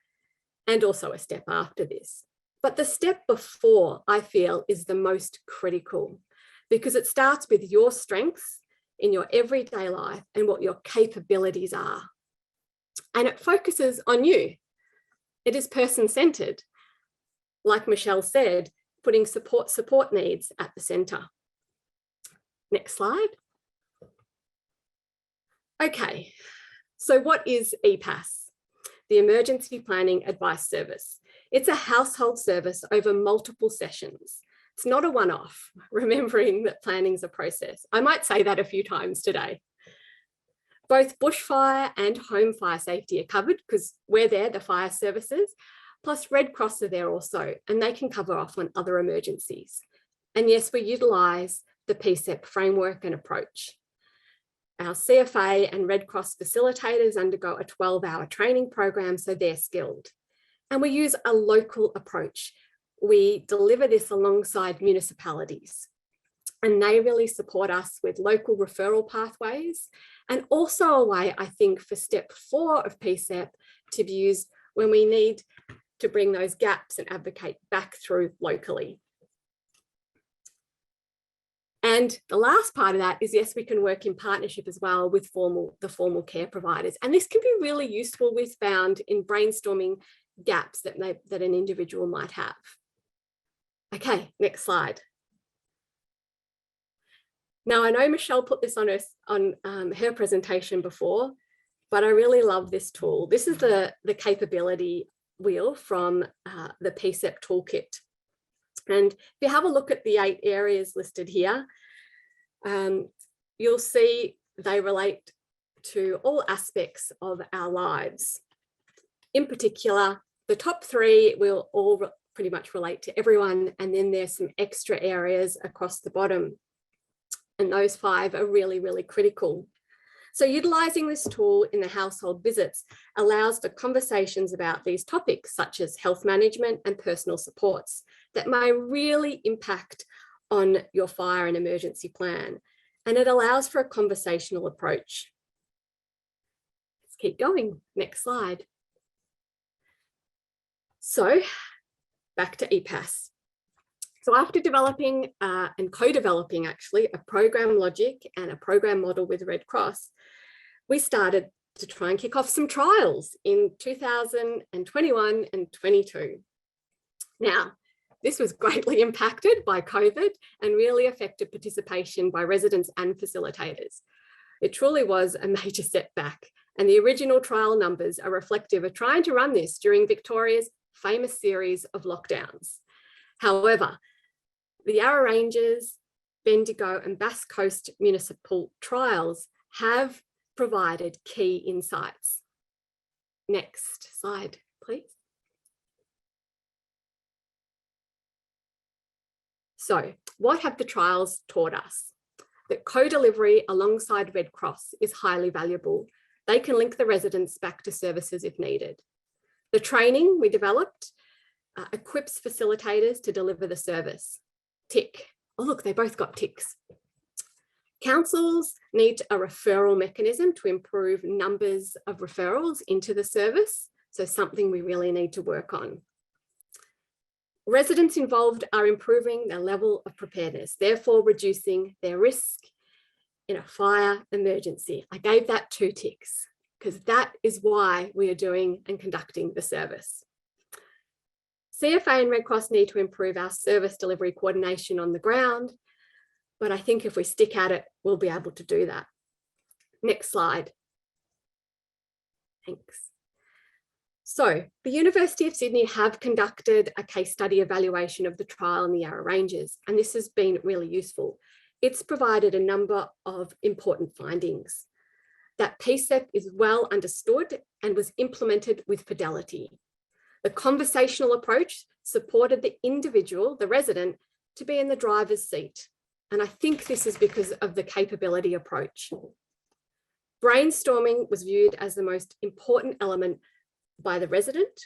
and also a step after this. But the step before, I feel, is the most critical because it starts with your strengths in your everyday life and what your capabilities are. And it focuses on you. It is person-centered. Like Michelle said, putting support needs at the centre. Next slide. Okay, so what is EPAS? The Emergency Planning Advice Service. It's a household service over multiple sessions. It's not a one-off, remembering that planning is a process. I might say that a few times today. Both bushfire and home fire safety are covered because we're there, the fire services, plus Red Cross are there also, and they can cover off on other emergencies. And yes, we utilise the PCEP framework and approach. Our CFA and Red Cross facilitators undergo a 12-hour training program, so they're skilled. And we use a local approach. We deliver this alongside municipalities, and they really support us with local referral pathways, and also a way, I think, for step 4 of PCEP to be used when we need to bring those gaps and advocate back through locally. And the last part of that is, yes, we can work in partnership as well with the formal care providers. And this can be really useful, we've found, in brainstorming gaps that an individual might have. Okay, next slide. Now, I know Michelle put this on her presentation before, but I really love this tool. This is the capability wheel from the PCEP toolkit. And if you have a look at the 8 areas listed here, you'll see they relate to all aspects of our lives. In particular, the top 3 will all pretty much relate to everyone, and then there's some extra areas across the bottom. And those 5 are really, really critical. So utilising this tool in the household visits allows for conversations about these topics, such as health management and personal supports, that may really impact on your fire and emergency plan. And it allows for a conversational approach. Let's keep going. Next slide. So back to EPAS. So after developing and co-developing actually a program logic and a program model with Red Cross, we started to try and kick off some trials in 2021 and 22. Now, this was greatly impacted by COVID and really affected participation by residents and facilitators. It truly was a major setback, and the original trial numbers are reflective of trying to run this during Victoria's famous series of lockdowns. However, the Yarra Ranges, Bendigo and Bass Coast municipal trials have provided key insights. Next slide, please. So, what have the trials taught us? That co-delivery alongside Red Cross is highly valuable. They can link the residents back to services if needed. The training we developed equips facilitators to deliver the service. Tick. Oh, look, they both got ticks. Councils need a referral mechanism to improve numbers of referrals into the service, so something we really need to work on. Residents involved are improving their level of preparedness, therefore reducing their risk in a fire emergency. I gave that 2 ticks because that is why we are doing and conducting the service. CFA and Red Cross need to improve our service delivery coordination on the ground, but I think if we stick at it, we'll be able to do that. Next slide. Thanks. So the University of Sydney have conducted a case study evaluation of the trial in the Yarra Ranges, and this has been really useful. It's provided a number of important findings. That PCEP is well understood and was implemented with fidelity. The conversational approach supported the individual, the resident, to be in the driver's seat. And I think this is because of the capability approach. Brainstorming was viewed as the most important element by the resident.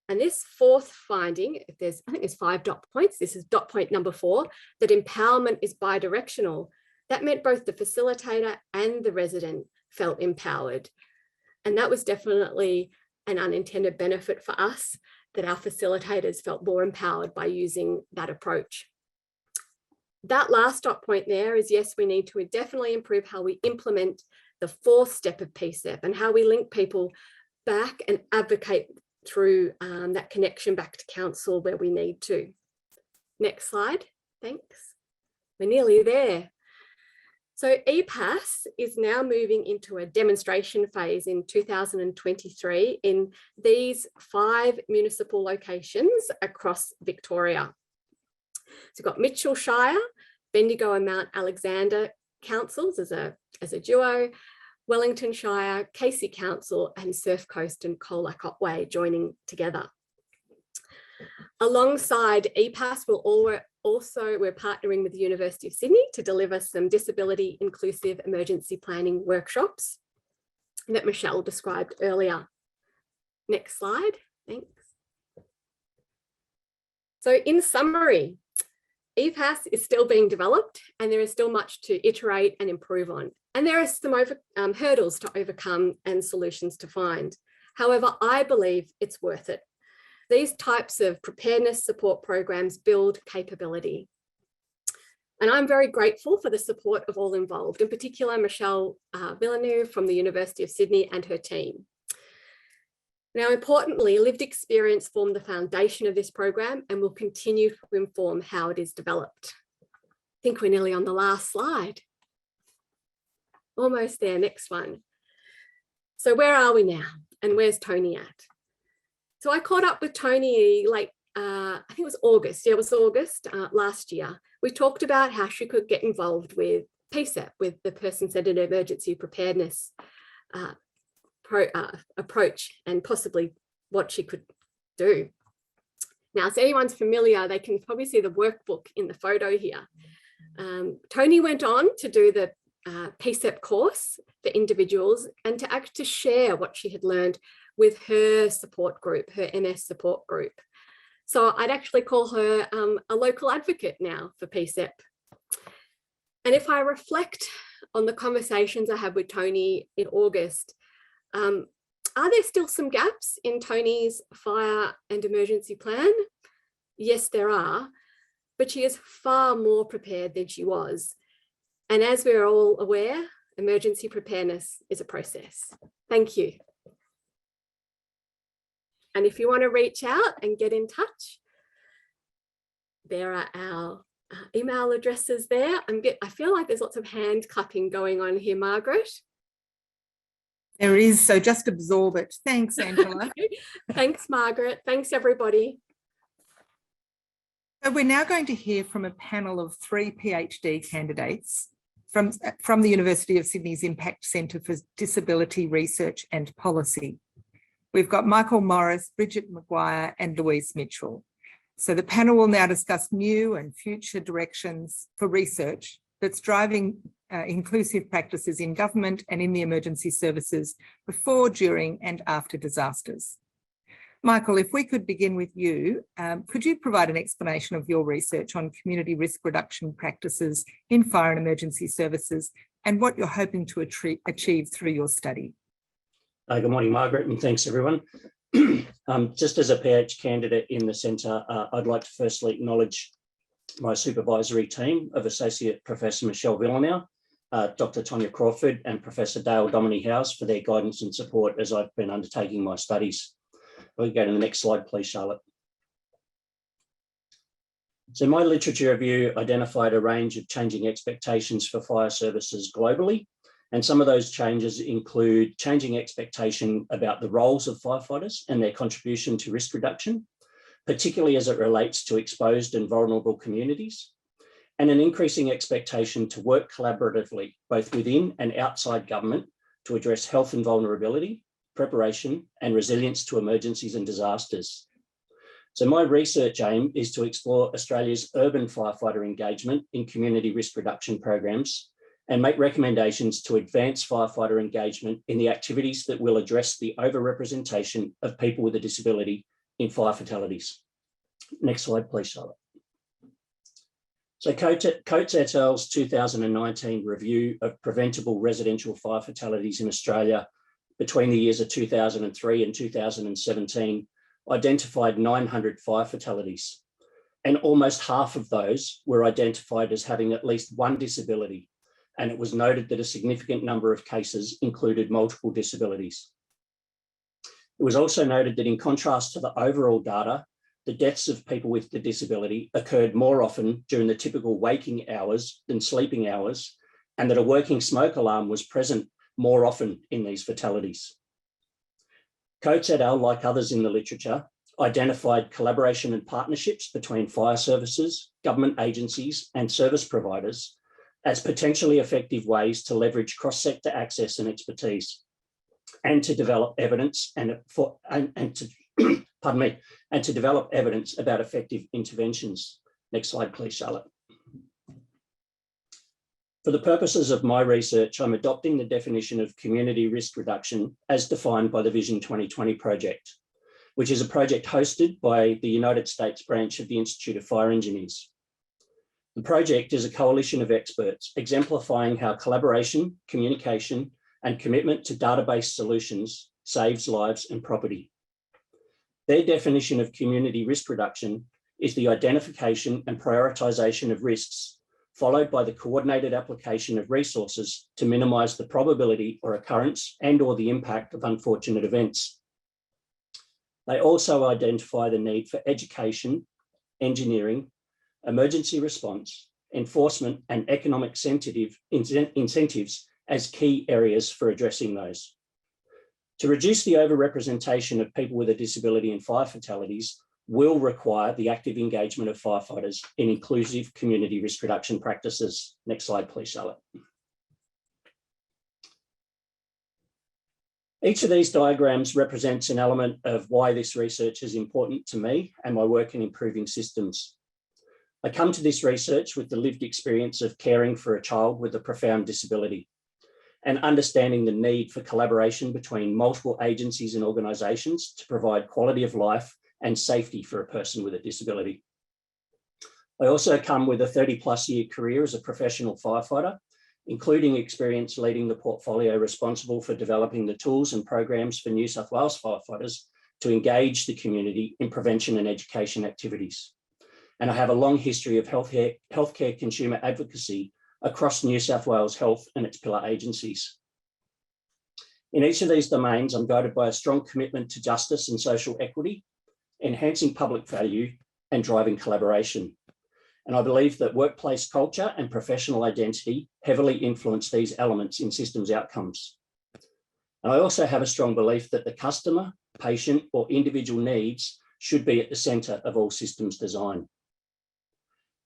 And this 4th finding, I think there's 5 dot points. This is dot point number 4, that empowerment is bidirectional. That meant both the facilitator and the resident felt empowered. And that was definitely an unintended benefit for us, that our facilitators felt more empowered by using that approach. That last dot point there is, yes, we need to definitely improve how we implement the 4th step of PCEP and how we link people back and advocate through that connection back to council where we need to. Next slide, thanks. We're nearly there. So EPAS is now moving into a demonstration phase in 2023 in these 5 municipal locations across Victoria. So we've got Mitchell Shire, Bendigo and Mount Alexander councils as a duo, Wellington Shire, Casey Council and Surf Coast and Colac Otway joining together. Alongside EPAS, we're partnering with the University of Sydney to deliver some disability inclusive emergency planning workshops that Michelle described earlier. Next slide, thanks. So in summary, EPAS is still being developed and there is still much to iterate and improve on. And there are some hurdles to overcome and solutions to find. However, I believe it's worth it. These types of preparedness support programs build capability. And I'm very grateful for the support of all involved, in particular, Michelle Villeneuve from the University of Sydney and her team. Now, importantly, lived experience formed the foundation of this program and will continue to inform how it is developed. I think we're nearly on the last slide. Almost there, next one. So where are we now and where's Tony at? So I caught up with Tony late, I think it was August. Yeah, it was August last year. We talked about how she could get involved with PCEP, with the person-centered emergency preparedness approach, and possibly what she could do. Now, if anyone's familiar, they can probably see the workbook in the photo here. Tony went on to do the PCEP course for individuals and to share what she had learned with her support group, her MS support group. So I'd actually call her a local advocate now for PCEP. And if I reflect on the conversations I had with Tony in August, are there still some gaps in Tony's fire and emergency plan? Yes, there are, but she is far more prepared than she was. And as we're all aware, emergency preparedness is a process. Thank you. And if you want to reach out and get in touch, there are our email addresses there. I feel like there's lots of hand clapping going on here, Margaret. There is, so just absorb it. Thanks, Angela. Thanks, Margaret. Thanks, everybody. So we're now going to hear from a panel of 3 PhD candidates from the University of Sydney's Impact Centre for Disability Research and Policy. We've got Michael Morris, Bridget Maguire and Louise Mitchell. So the panel will now discuss new and future directions for research that's driving inclusive practices in government and in the emergency services before, during and after disasters. Michael, if we could begin with you, could you provide an explanation of your research on community risk reduction practices in fire and emergency services and what you're hoping to achieve through your study? Good morning, Margaret, and thanks everyone. Just as a PhD candidate in the centre, I'd like to firstly acknowledge my supervisory team of Associate Professor Michelle Villeneuve, Dr. Tonya Crawford and Professor Dale Dominy-Howes for their guidance and support as I've been undertaking my studies. We can go to the next slide, please, Charlotte. So my literature review identified a range of changing expectations for fire services globally. And some of those changes include changing expectation about the roles of firefighters and their contribution to risk reduction, particularly as it relates to exposed and vulnerable communities, and an increasing expectation to work collaboratively, both within and outside government, to address health and vulnerability, preparation and resilience to emergencies and disasters. So my research aim is to explore Australia's urban firefighter engagement in community risk reduction programs and make recommendations to advance firefighter engagement in the activities that will address the overrepresentation of people with a disability in fire fatalities. Next slide, please, Charlotte. So Coates et al.'s 2019 review of preventable residential fire fatalities in Australia between the years of 2003 and 2017 identified 900 fire fatalities, and almost half of those were identified as having at least one disability, and it was noted that a significant number of cases included multiple disabilities. It was also noted that in contrast to the overall data, the deaths of people with the disability occurred more often during the typical waking hours than sleeping hours, and that a working smoke alarm was present more often in these fatalities. Coates et al., like others in the literature, identified collaboration and partnerships between fire services, government agencies and service providers as potentially effective ways to leverage cross-sector access and expertise, and to develop evidence to develop evidence about effective interventions. Next slide, please, Charlotte. For the purposes of my research, I'm adopting the definition of community risk reduction as defined by the Vision 2020 project, which is a project hosted by the United States branch of the Institute of Fire Engineers. The project is a coalition of experts exemplifying how collaboration, communication, and commitment to database solutions saves lives and property. Their definition of community risk reduction is the identification and prioritisation of risks, followed by the coordinated application of resources to minimise the probability or occurrence and/or the impact of unfortunate events. They also identify the need for education, engineering, emergency response, enforcement and economic incentives as key areas for addressing those. To reduce the overrepresentation of people with a disability in fire fatalities will require the active engagement of firefighters in inclusive community risk reduction practices. Next slide, please, Charlotte. Each of these diagrams represents an element of why this research is important to me and my work in improving systems. I come to this research with the lived experience of caring for a child with a profound disability and understanding the need for collaboration between multiple agencies and organisations to provide quality of life and safety for a person with a disability. I also come with a 30+ year career as a professional firefighter, including experience leading the portfolio responsible for developing the tools and programs for New South Wales firefighters to engage the community in prevention and education activities. And I have a long history of healthcare consumer advocacy across New South Wales Health and its pillar agencies. In each of these domains, I'm guided by a strong commitment to justice and social equity, enhancing public value and driving collaboration. And I believe that workplace culture and professional identity heavily influence these elements in systems outcomes. And I also have a strong belief that the customer, patient, or individual needs should be at the centre of all systems design.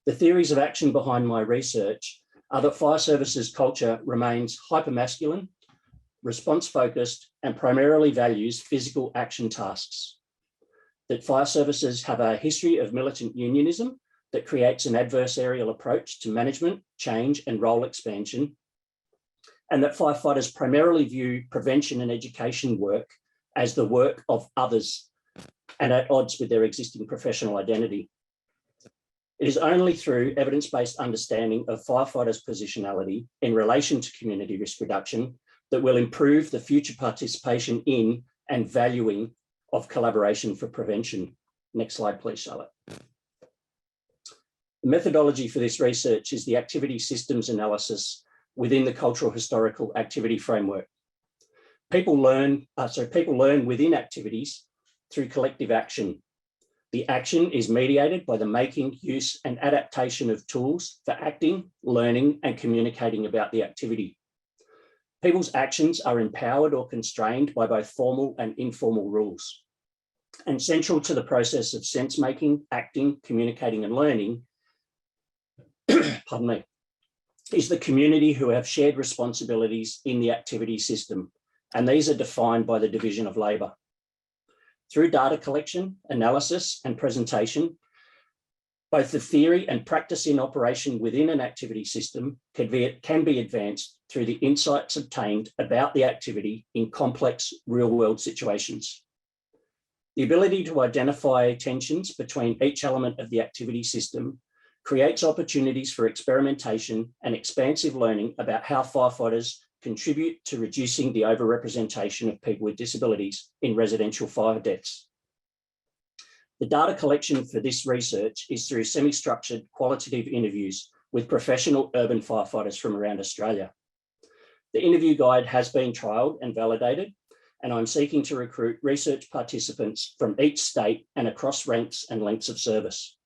The theories of action behind my research are that fire services culture remains hypermasculine, response-focused, and primarily values physical action tasks. That fire services have a history of militant unionism that creates an adversarial approach to management, change, and role expansion, and that firefighters primarily view prevention and education work as the work of others and at odds with their existing professional identity. It is only through evidence-based understanding of firefighters' positionality in relation to community risk reduction that will improve the future participation in and valuing of collaboration for prevention. Next slide, please, Charlotte. The methodology for this research is the activity systems analysis within the cultural historical activity framework. People learn within activities through collective action. The action is mediated by the making, use, and adaptation of tools for acting, learning, and communicating about the activity. People's actions are empowered or constrained by both formal and informal rules. And central to the process of sense-making, acting, communicating, and learning, pardon me, is the community who have shared responsibilities in the activity system. And these are defined by the division of labour. Through data collection, analysis, and presentation, both the theory and practice in operation within an activity system can be advanced through the insights obtained about the activity in complex real-world situations. The ability to identify tensions between each element of the activity system creates opportunities for experimentation and expansive learning about how firefighters contribute to reducing the overrepresentation of people with disabilities in residential fire deaths. The data collection for this research is through semi-structured qualitative interviews with professional urban firefighters from around Australia. The interview guide has been trialled and validated, and I'm seeking to recruit research participants from each state and across ranks and lengths of service.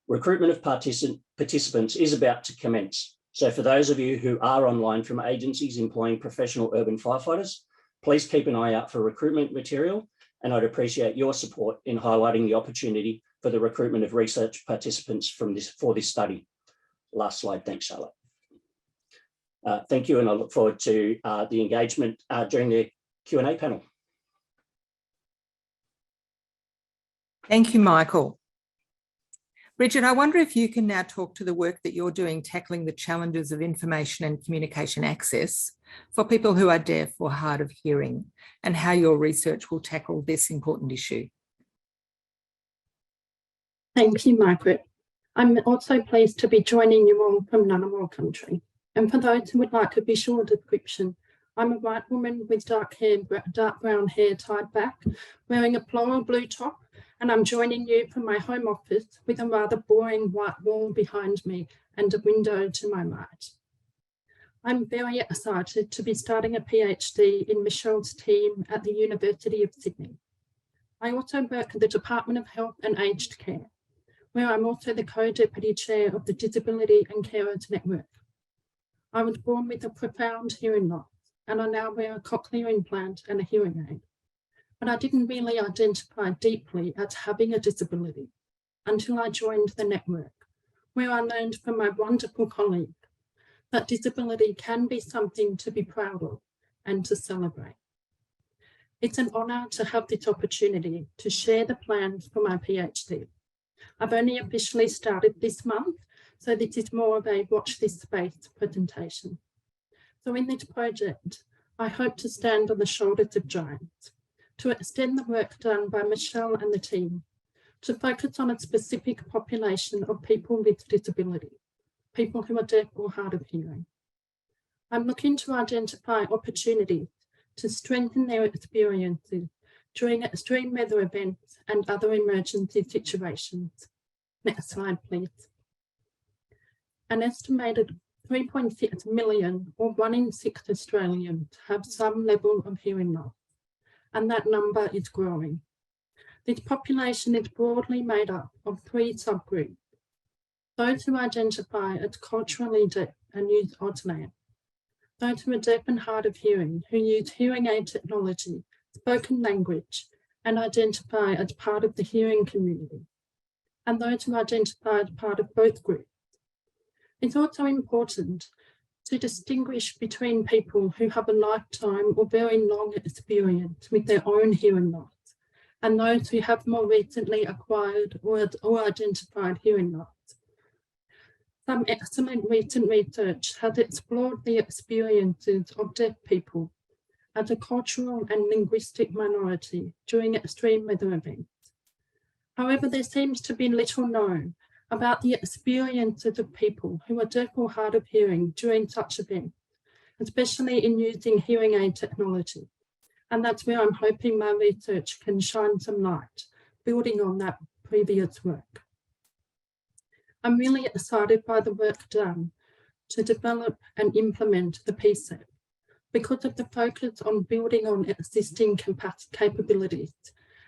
Recruitment of participants is about to commence. So for those of you who are online from agencies employing professional urban firefighters, please keep an eye out for recruitment material, and I'd appreciate your support in highlighting the opportunity for the recruitment of research participants for this study. Last slide, thanks, Charlotte. Thank you, and I look forward to the engagement during the Q&A panel. Thank you, Michael. Bridget, I wonder if you can now talk to the work that you're doing tackling the challenges of information and communication access for people who are deaf or hard of hearing, and how your research will tackle this important issue. Thank you, Margaret. I'm also pleased to be joining you all from Ngunnawal country. And for those who would like a visual description, I'm a white woman with dark brown hair tied back, wearing a floral blue top, and I'm joining you from my home office with a rather boring white wall behind me and a window to my right. I'm very excited to be starting a PhD in Michelle's team at the University of Sydney. I also work at the Department of Health and Aged Care, where I'm also the co-deputy chair of the Disability and Carers Network. I was born with a profound hearing loss, and I now wear a cochlear implant and a hearing aid. But I didn't really identify deeply as having a disability until I joined the network, where I learned from my wonderful colleague that disability can be something to be proud of and to celebrate. It's an honour to have this opportunity to share the plans for my PhD, I've only officially started this month, so this is more of a watch this space presentation. So in this project, I hope to stand on the shoulders of giants, to extend the work done by Michelle and the team, to focus on a specific population of people with disability, people who are deaf or hard of hearing. I'm looking to identify opportunities to strengthen their experiences during extreme weather events and other emergency situations. Next slide, please. An estimated 3.6 million, or 1 in 6 Australians, have some level of hearing loss, and that number is growing. This population is broadly made up of 3 subgroups: those who identify as culturally deaf and use Auslan, those who are deaf and hard of hearing who use hearing aid technology, spoken language, and identify as part of the hearing community, and those who identify as part of both groups. It's also important to distinguish between people who have a lifetime or very long experience with their own hearing loss and those who have more recently acquired or identified hearing loss. Some excellent recent research has explored the experiences of deaf people as a cultural and linguistic minority during extreme weather events. However, there seems to be little known about the experiences of people who are deaf or hard of hearing during such events, especially in using hearing aid technology. And that's where I'm hoping my research can shine some light, building on that previous work. I'm really excited by the work done to develop and implement the PSEP because of the focus on building on existing capabilities,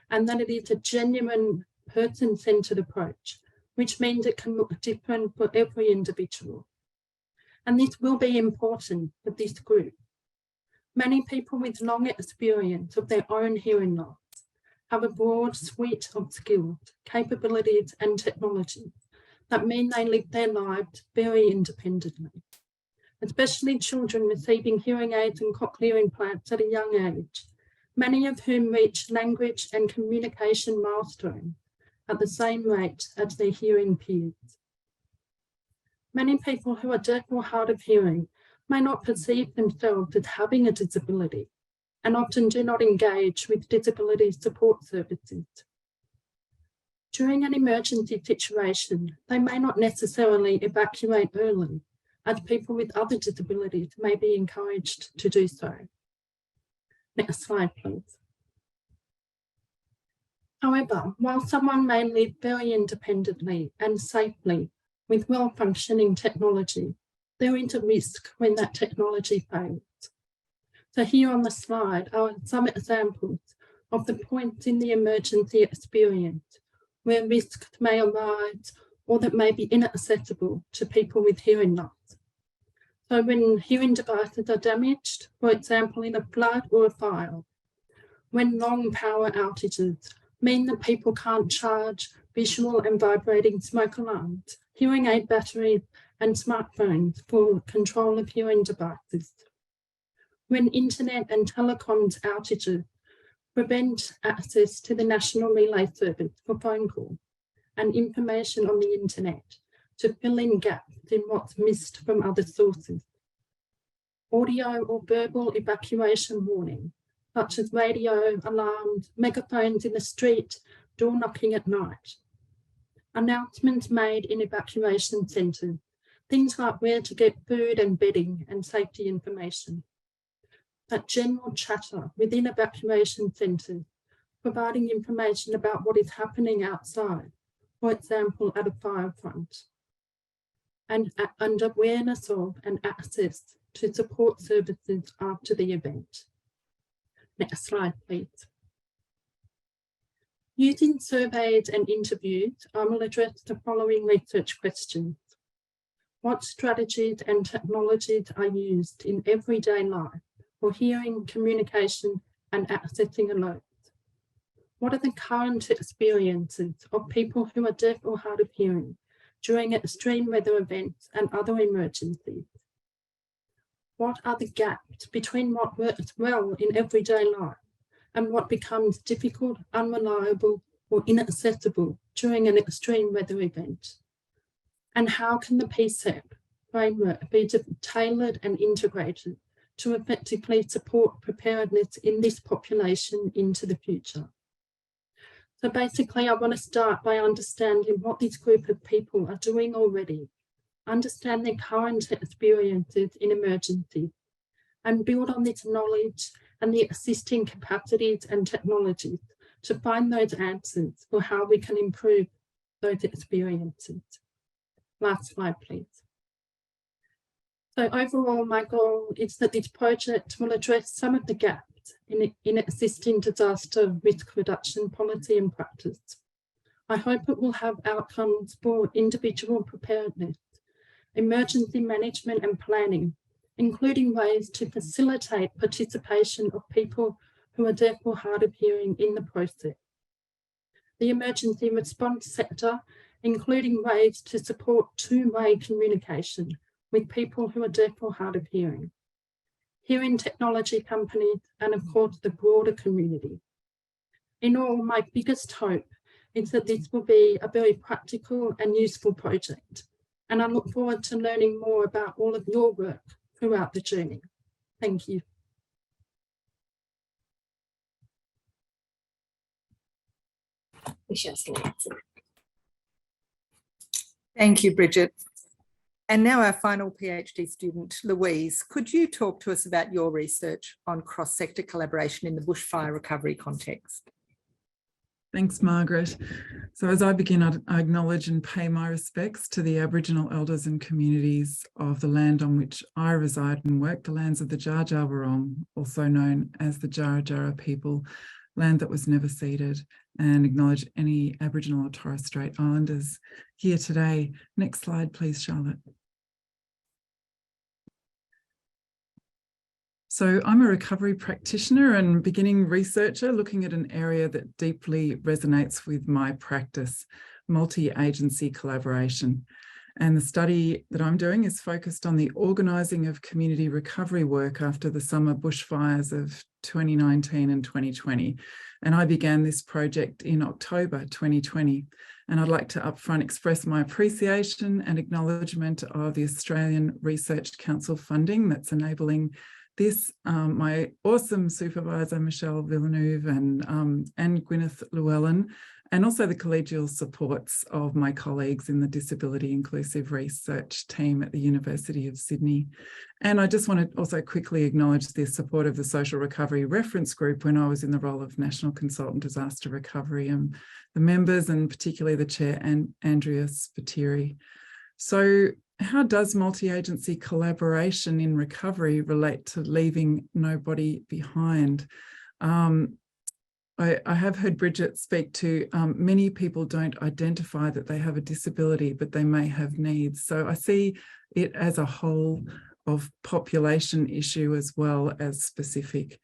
and that it is a genuine person-centered approach, which means it can look different for every individual. And this will be important for this group. Many people with long experience of their own hearing loss have a broad suite of skills, capabilities, and technologies that mean they live their lives very independently, especially children receiving hearing aids and cochlear implants at a young age, many of whom reach language and communication milestones at the same rate as their hearing peers. Many people who are deaf or hard of hearing may not perceive themselves as having a disability and often do not engage with disability support services. During an emergency situation, they may not necessarily evacuate early, as people with other disabilities may be encouraged to do so. Next slide, please. However, while someone may live very independently and safely with well-functioning technology, there is a risk when that technology fails. So here on the slide are some examples of the points in the emergency experience where risks may arise or that may be inaccessible to people with hearing loss. So when hearing devices are damaged, for example, in a flood or a fire, when long power outages mean that people can't charge visual and vibrating smoke alarms, hearing aid batteries, and smartphones for control of hearing devices. When internet and telecoms outages prevent access to the National Relay Service for phone calls and information on the internet to fill in gaps in what's missed from other sources. Audio or verbal evacuation warning, such as radio alarms, megaphones in the street, door knocking at night. Announcements made in evacuation centres, things like where to get food and bedding and safety information. That general chatter within evacuation centres, providing information about what is happening outside, for example, at a fire front. And awareness of and access to support services after the event. Next slide, please. Using surveys and interviews, I will address the following research questions. What strategies and technologies are used in everyday life for hearing, communication, and accessing alerts? What are the current experiences of people who are deaf or hard of hearing during extreme weather events and other emergencies? What are the gaps between what works well in everyday life and what becomes difficult, unreliable, or inaccessible during an extreme weather event? And how can the PSEP framework be tailored and integrated to effectively support preparedness in this population into the future? So basically, I want to start by understanding what this group of people are doing already, understand their current experiences in emergency, and build on this knowledge and the existing capacities and technologies to find those answers for how we can improve those experiences. Last slide, please. So overall, my goal is that this project will address some of the gaps in existing disaster risk reduction policy and practice. I hope it will have outcomes for individual preparedness, emergency management and planning, including ways to facilitate participation of people who are deaf or hard of hearing in the process. The emergency response sector, including ways to support two-way communication with people who are deaf or hard of hearing, hearing technology companies, and of course the broader community. In all, my biggest hope is that this will be a very practical and useful project, and I look forward to learning more about all of your work throughout the journey. Thank you. Thank you, Bridget. And now our final PhD student, Louise, could you talk to us about your research on cross-sector collaboration in the bushfire recovery context? Thanks, Margaret. So as I begin, I acknowledge and pay my respects to the Aboriginal elders and communities of the land on which I reside and work, the lands of the Dja Dja Wurrung, also known as the DIDRR people, land that was never ceded, and acknowledge any Aboriginal or Torres Strait Islanders here today. Next slide, please, Charlotte. So I'm a recovery practitioner and beginning researcher looking at an area that deeply resonates with my practice, multi-agency collaboration. And the study that I'm doing is focused on the organising of community recovery work after the summer bushfires of 2019 and 2020. And I began this project in October 2020. And I'd like to upfront express my appreciation and acknowledgement of the Australian Research Council funding that's enabling this, my awesome supervisor, Michelle Villeneuve, and Gwyneth Llewellyn, and also the collegial supports of my colleagues in the Disability Inclusive Research team at the University of Sydney. And I just want to also quickly acknowledge the support of the Social Recovery Reference Group when I was in the role of National Consultant Disaster Recovery, and the members, and particularly the chair, Andrea Spiteri. So how does multi-agency collaboration in recovery relate to leaving nobody behind? I have heard Bridget speak to many people don't identify that they have a disability, but they may have needs. So I see it as a whole of population issue as well as specific.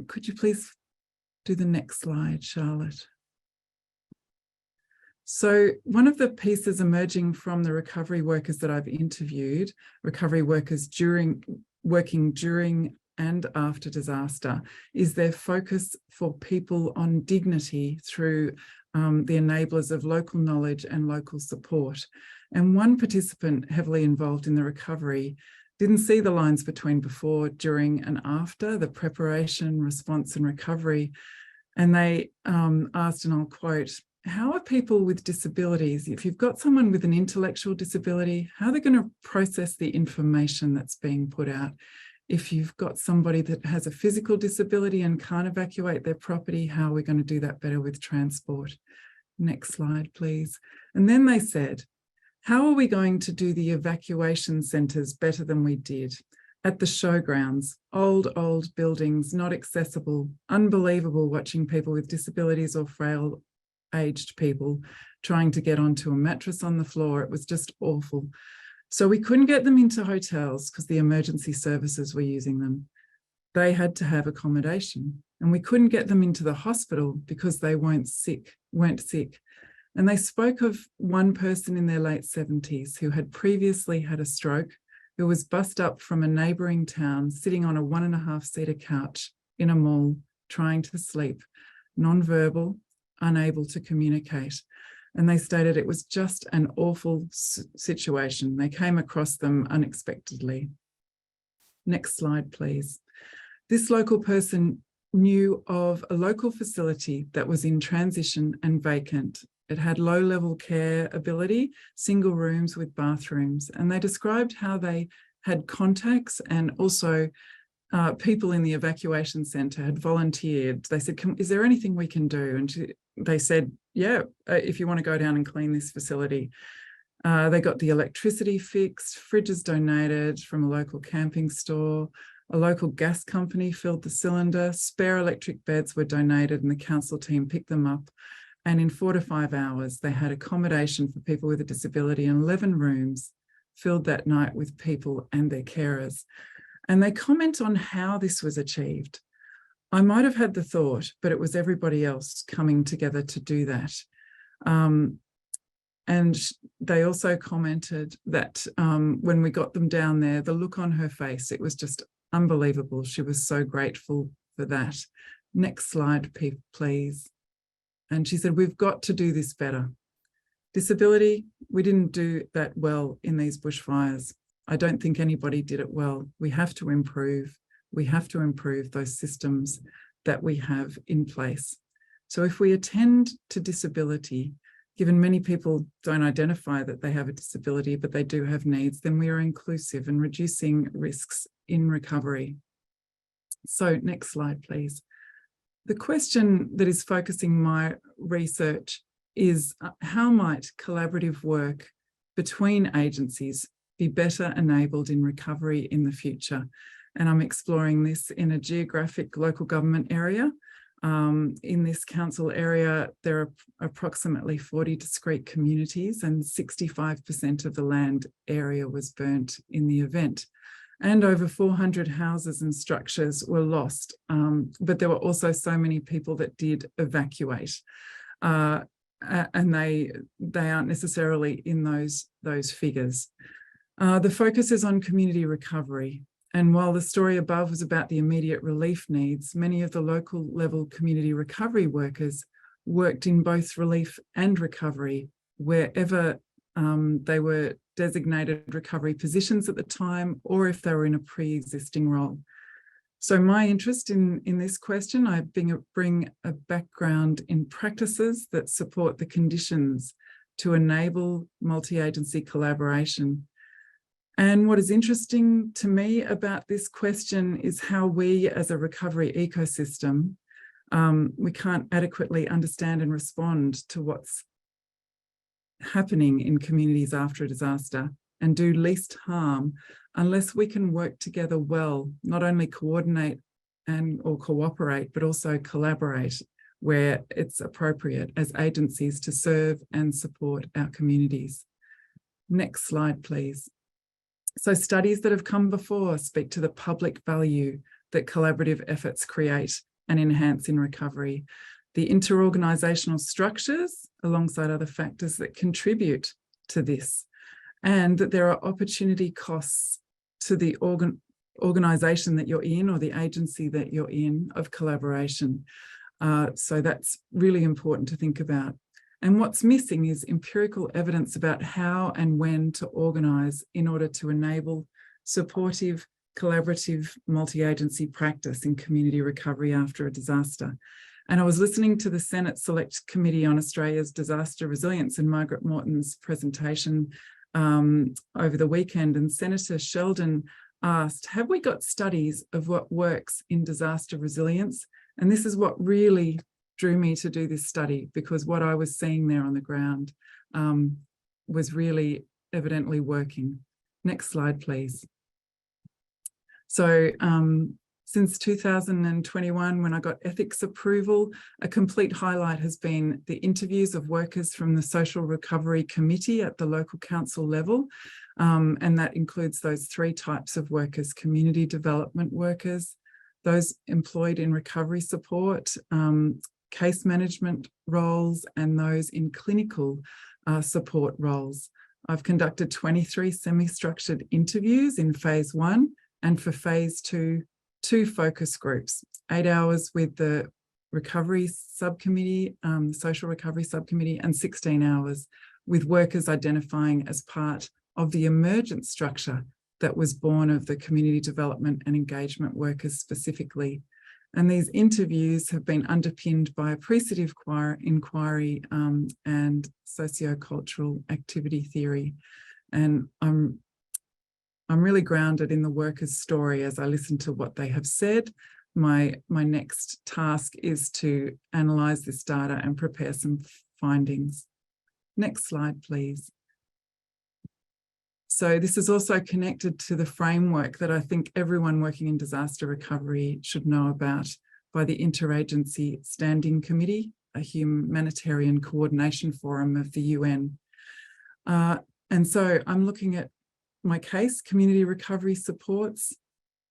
Could you please do the next slide, Charlotte? So one of the pieces emerging from the recovery workers that I've interviewed, recovery workers working during and after disaster, is their focus for people on dignity through the enablers of local knowledge and local support. And one participant heavily involved in the recovery didn't see the lines between before, during and after, the preparation, response and recovery. And they asked, and I'll quote, how are people with disabilities, if you've got someone with an intellectual disability, how are they going to process the information that's being put out? If you've got somebody that has a physical disability and can't evacuate their property, how are we going to do that better with transport? Next slide, please. And then they said, how are we going to do the evacuation centres better than we did? At the showgrounds, old buildings, not accessible, unbelievable watching people with disabilities or frail aged people trying to get onto a mattress on the floor. It was just awful. So we couldn't get them into hotels because the emergency services were using them. They had to have accommodation, and we couldn't get them into the hospital because they weren't sick. And they spoke of one person in their late 70s who had previously had a stroke, who was bussed up from a neighbouring town, sitting on a 1.5-seater couch in a mall, trying to sleep, non-verbal, unable to communicate. And they stated it was just an awful situation. They came across them unexpectedly. Next slide, please. This local person knew of a local facility that was in transition and vacant. It had low-level care ability, single rooms with bathrooms, and they described how they had contacts and also people in the evacuation centre had volunteered. They said, is there anything we can do? And they said, yeah, if you want to go down and clean this facility. They got the electricity fixed, fridges donated from a local camping store, a local gas company filled the cylinder, spare electric beds were donated and the council team picked them up. And in 4 to 5 hours, they had accommodation for people with a disability and 11 rooms filled that night with people and their carers. And they comment on how this was achieved. I might have had the thought, but it was everybody else coming together to do that. And they also commented that when we got them down there, the look on her face, it was just unbelievable. She was so grateful for that. Next slide, please. And she said, we've got to do this better. Disability, we didn't do that well in these bushfires. I don't think anybody did it well. We have to improve. We have to improve those systems that we have in place. So if we attend to disability, given many people don't identify that they have a disability, but they do have needs, then we are inclusive and reducing risks in recovery. So next slide, please. The question that is focusing my research is how might collaborative work between agencies be better enabled in recovery in the future? And I'm exploring this in a geographic local government area. In this council area, there are approximately 40 discrete communities and 65% of the land area was burnt in the event. And over 400 houses and structures were lost. But there were also so many people that did evacuate. And they aren't necessarily in those figures. The focus is on community recovery. And while the story above was about the immediate relief needs, many of the local level community recovery workers worked in both relief and recovery wherever they were designated recovery positions at the time, or if they were in a pre-existing role. So my interest in this question, I bring a background in practices that support the conditions to enable multi-agency collaboration. And what is interesting to me about this question is how we as a recovery ecosystem, we can't adequately understand and respond to what's happening in communities after a disaster and do least harm unless we can work together well, not only coordinate or cooperate, but also collaborate where it's appropriate as agencies to serve and support our communities. Next slide, please. So studies that have come before speak to the public value that collaborative efforts create and enhance in recovery, the interorganisational structures alongside other factors that contribute to this, and that there are opportunity costs to the organisation that you're in or the agency that you're in of collaboration. So that's really important to think about. And what's missing is empirical evidence about how and when to organise in order to enable supportive, collaborative, multi-agency practice in community recovery after a disaster. And I was listening to the Senate Select Committee on Australia's Disaster Resilience and Margaret Morton's presentation over the weekend, and Senator Sheldon asked, have we got studies of what works in disaster resilience? And this is what really drew me to do this study, because what I was seeing there on the ground was really evidently working. Next slide, please. So since 2021, when I got ethics approval, a complete highlight has been the interviews of workers from the Social Recovery Committee at the local council level. And that includes those 3 types of workers: community development workers, those employed in recovery support, case management roles, and those in clinical support roles. I've conducted 23 semi-structured interviews in phase 1, and for phase 2, 2 focus groups, 8 hours with the recovery subcommittee, social recovery subcommittee, and 16 hours with workers identifying as part of the emergent structure that was born of the community development and engagement workers specifically. And these interviews have been underpinned by appreciative inquiry and sociocultural activity theory. And I'm really grounded in the workers' story as I listen to what they have said. My next task is to analyse this data and prepare some findings. Next slide, please. So this is also connected to the framework that I think everyone working in disaster recovery should know about by the Interagency Standing Committee, a humanitarian coordination forum of the UN. And so I'm looking at my case, community recovery supports,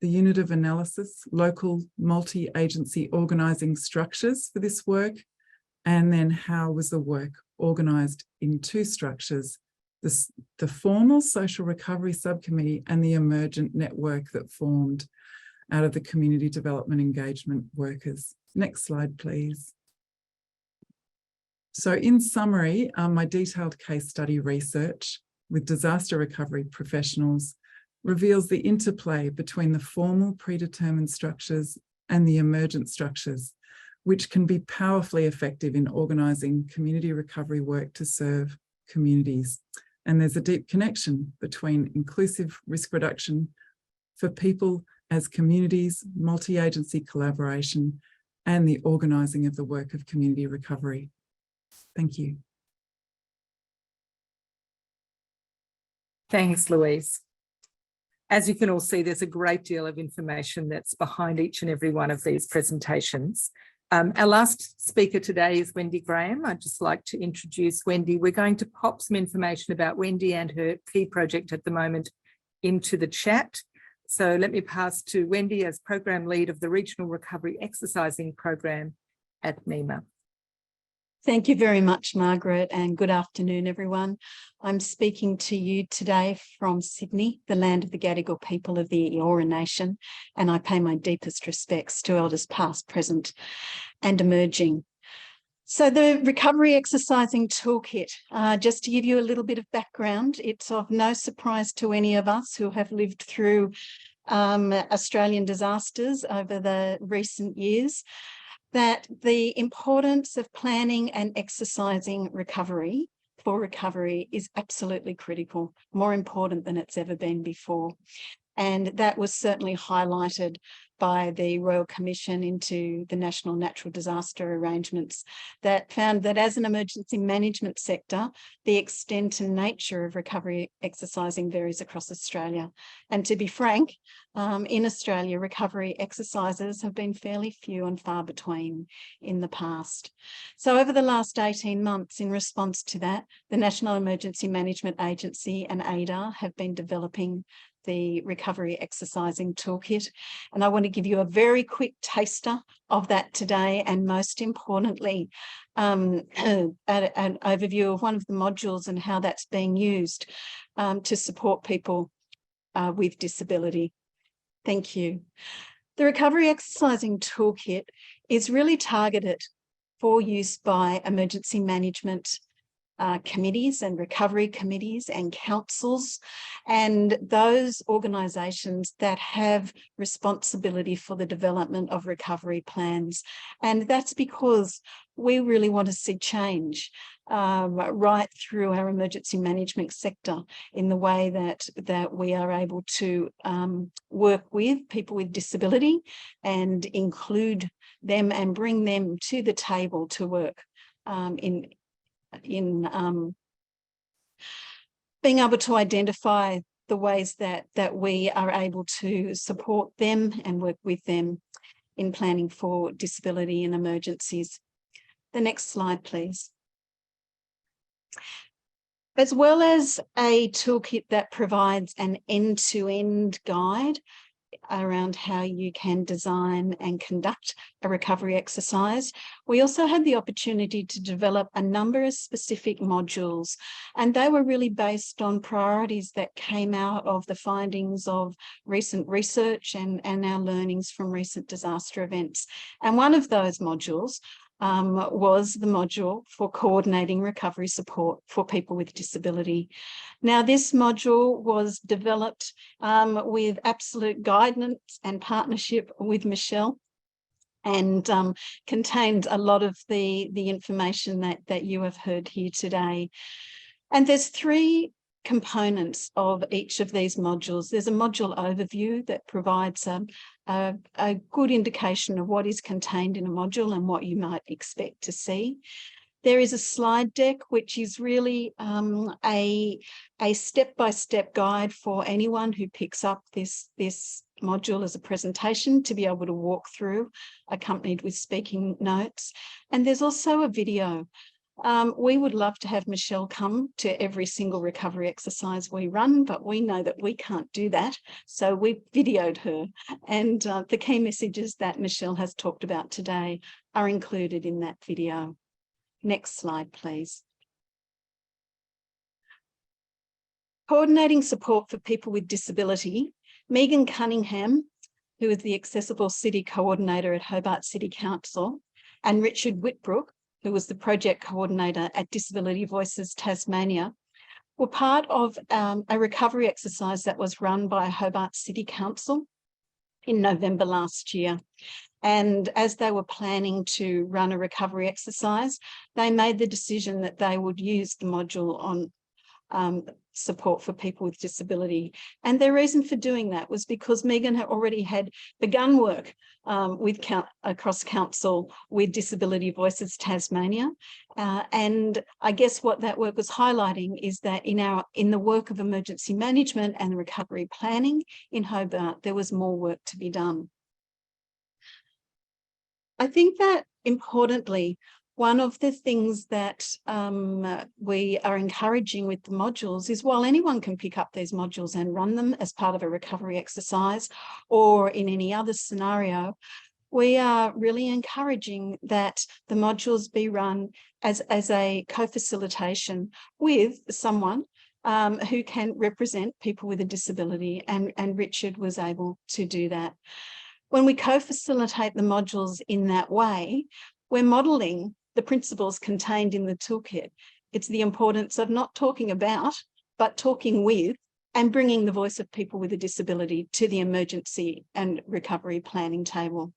the unit of analysis, local multi-agency organising structures for this work, and then how was the work organised in two structures, the formal social recovery subcommittee and the emergent network that formed out of the community development engagement workers. Next slide, please. So in summary, my detailed case study research with disaster recovery professionals reveals the interplay between the formal predetermined structures and the emergent structures, which can be powerfully effective in organising community recovery work to serve communities. And there's a deep connection between inclusive risk reduction for people as communities, multi-agency collaboration, and the organising of the work of community recovery. Thank you. Thanks, Louise. As you can all see, there's a great deal of information that's behind each and every one of these presentations. Our last speaker today is Wendy Graham. I'd just like to introduce Wendy. We're going to pop some information about Wendy and her key project at the moment into the chat. So let me pass to Wendy as Program Lead of the Regional Recovery Exercising Program at NEMA. Thank you very much, Margaret, and good afternoon, everyone. I'm speaking to you today from Sydney, the land of the Gadigal people of the Eora Nation, and I pay my deepest respects to Elders past, present and emerging. So the Recovery Exercising Toolkit, just to give you a little bit of background, it's of no surprise to any of us who have lived through Australian disasters over the recent years, that the importance of planning and exercising recovery for recovery is absolutely critical, more important than it's ever been before. And that was certainly highlighted by the Royal Commission into the National Natural Disaster Arrangements that found that as an emergency management sector, the extent and nature of recovery exercising varies across Australia. And to be frank, in Australia, recovery exercises have been fairly few and far between in the past. So over the last 18 months, in response to that, the National Emergency Management Agency and AIDR have been developing the Recovery Exercising Toolkit. And I want to give you a very quick taster of that today, and most importantly, an overview of one of the modules and how that's being used to support people with disability. Thank you. The Recovery Exercising Toolkit is really targeted for use by emergency management committees and recovery committees and councils and those organisations that have responsibility for the development of recovery plans. And that's because we really want to see change right through our emergency management sector in the way that we are able to work with people with disability and include them and bring them to the table to work in being able to identify the ways that we are able to support them and work with them in planning for disability and emergencies. The next slide, please. As well as a toolkit that provides an end-to-end guide, around how you can design and conduct a recovery exercise. We also had the opportunity to develop a number of specific modules, and they were really based on priorities that came out of the findings of recent research and our learnings from recent disaster events. And one of those modules was the module for coordinating recovery support for people with disability. Now, this module was developed with absolute guidance and partnership with Michelle, and contained a lot of the information that you have heard here today. And there's three components of each of these modules. There's a module overview that provides a good indication of what is contained in a module and what you might expect to see. There is a slide deck, which is really a step-by-step guide for anyone who picks up this module as a presentation to be able to walk through, accompanied with speaking notes. And there's also a video. We would love to have Michelle come to every single recovery exercise we run, but we know that we can't do that. So we videoed her, and the key messages that Michelle has talked about today are included in that video. Next slide, please. Coordinating support for people with disability. Megan Cunningham, who is the Accessible City Coordinator at Hobart City Council, and Richard Whitbrook, who was the project coordinator at Disability Voices Tasmania, were part of a recovery exercise that was run by Hobart City Council in November last year. And as they were planning to run a recovery exercise, they made the decision that they would use the module on support for people with disability. And their reason for doing that was because Megan had already begun work across council with Disability Voices Tasmania. And I guess what that work was highlighting is that in the work of emergency management and recovery planning in Hobart, there was more work to be done. I think that importantly, one of the things that we are encouraging with the modules is while anyone can pick up these modules and run them as part of a recovery exercise or in any other scenario, we are really encouraging that the modules be run as a co-facilitation with someone who can represent people with a disability, and Richard was able to do that. When we co-facilitate the modules in that way, we're modelling the principles contained in the toolkit. It's the importance of not talking about, but talking with, and bringing the voice of people with a disability to the emergency and recovery planning table.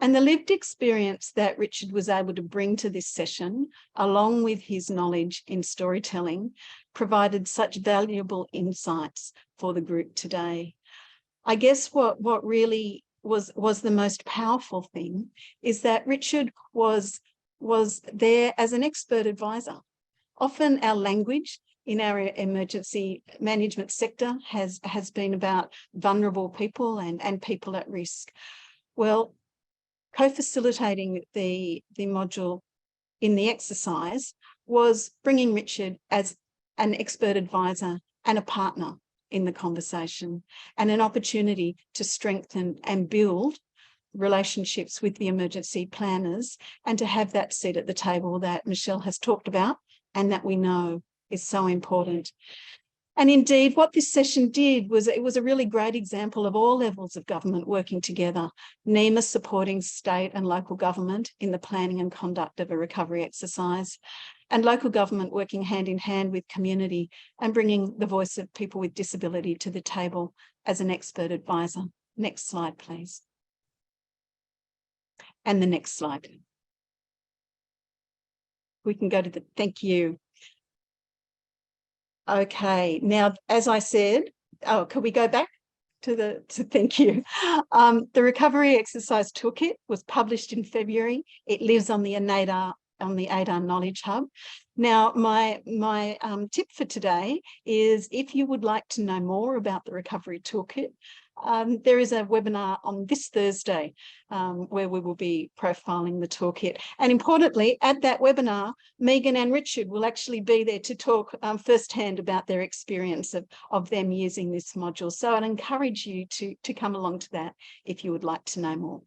And the lived experience that Richard was able to bring to this session, along with his knowledge in storytelling, provided such valuable insights for the group today. I guess what really was the most powerful thing is that Richard was there as an expert advisor. Often our language in our emergency management sector has been about vulnerable people and people at risk. Well, co-facilitating the module in the exercise was bringing Richard as an expert advisor and a partner in the conversation, and an opportunity to strengthen and build relationships with the emergency planners, and to have that seat at the table that Michelle has talked about and that we know is so important. And indeed, what this session did was it was a really great example of all levels of government working together, NEMA supporting state and local government in the planning and conduct of a recovery exercise, and local government working hand in hand with community and bringing the voice of people with disability to the table as an expert advisor. Next slide, please. And the next slide. We can go to thank you. Okay, now, as I said, can we go back to thank you. The Recovery Exercise Toolkit was published in February. It lives on the AIDR Knowledge Hub. Now, my tip for today is if you would like to know more about the Recovery Toolkit, there is a webinar on this Thursday where we will be profiling the toolkit. And importantly, at that webinar, Megan and Richard will actually be there to talk firsthand about their experience of them using this module. So I'd encourage you to come along to that if you would like to know more.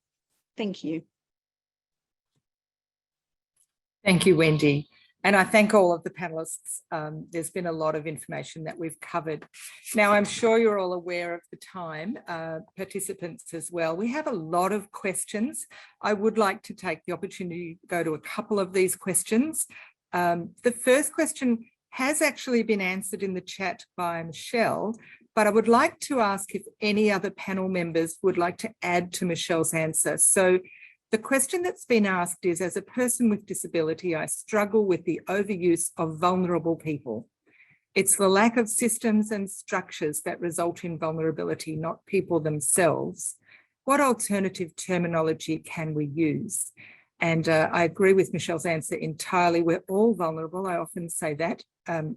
Thank you. Thank you, Wendy. And I thank all of the panelists. There's been a lot of information that we've covered. Now, I'm sure you're all aware of the time, participants as well. We have a lot of questions. I would like to take the opportunity to go to a couple of these questions. The first question has actually been answered in the chat by Michelle, but I would like to ask if any other panel members would like to add to Michelle's answer. So the question that's been asked is, as a person with disability, I struggle with the overuse of vulnerable people. It's the lack of systems and structures that result in vulnerability, not people themselves. What alternative terminology can we use? And I agree with Michelle's answer entirely. We're all vulnerable. I often say that.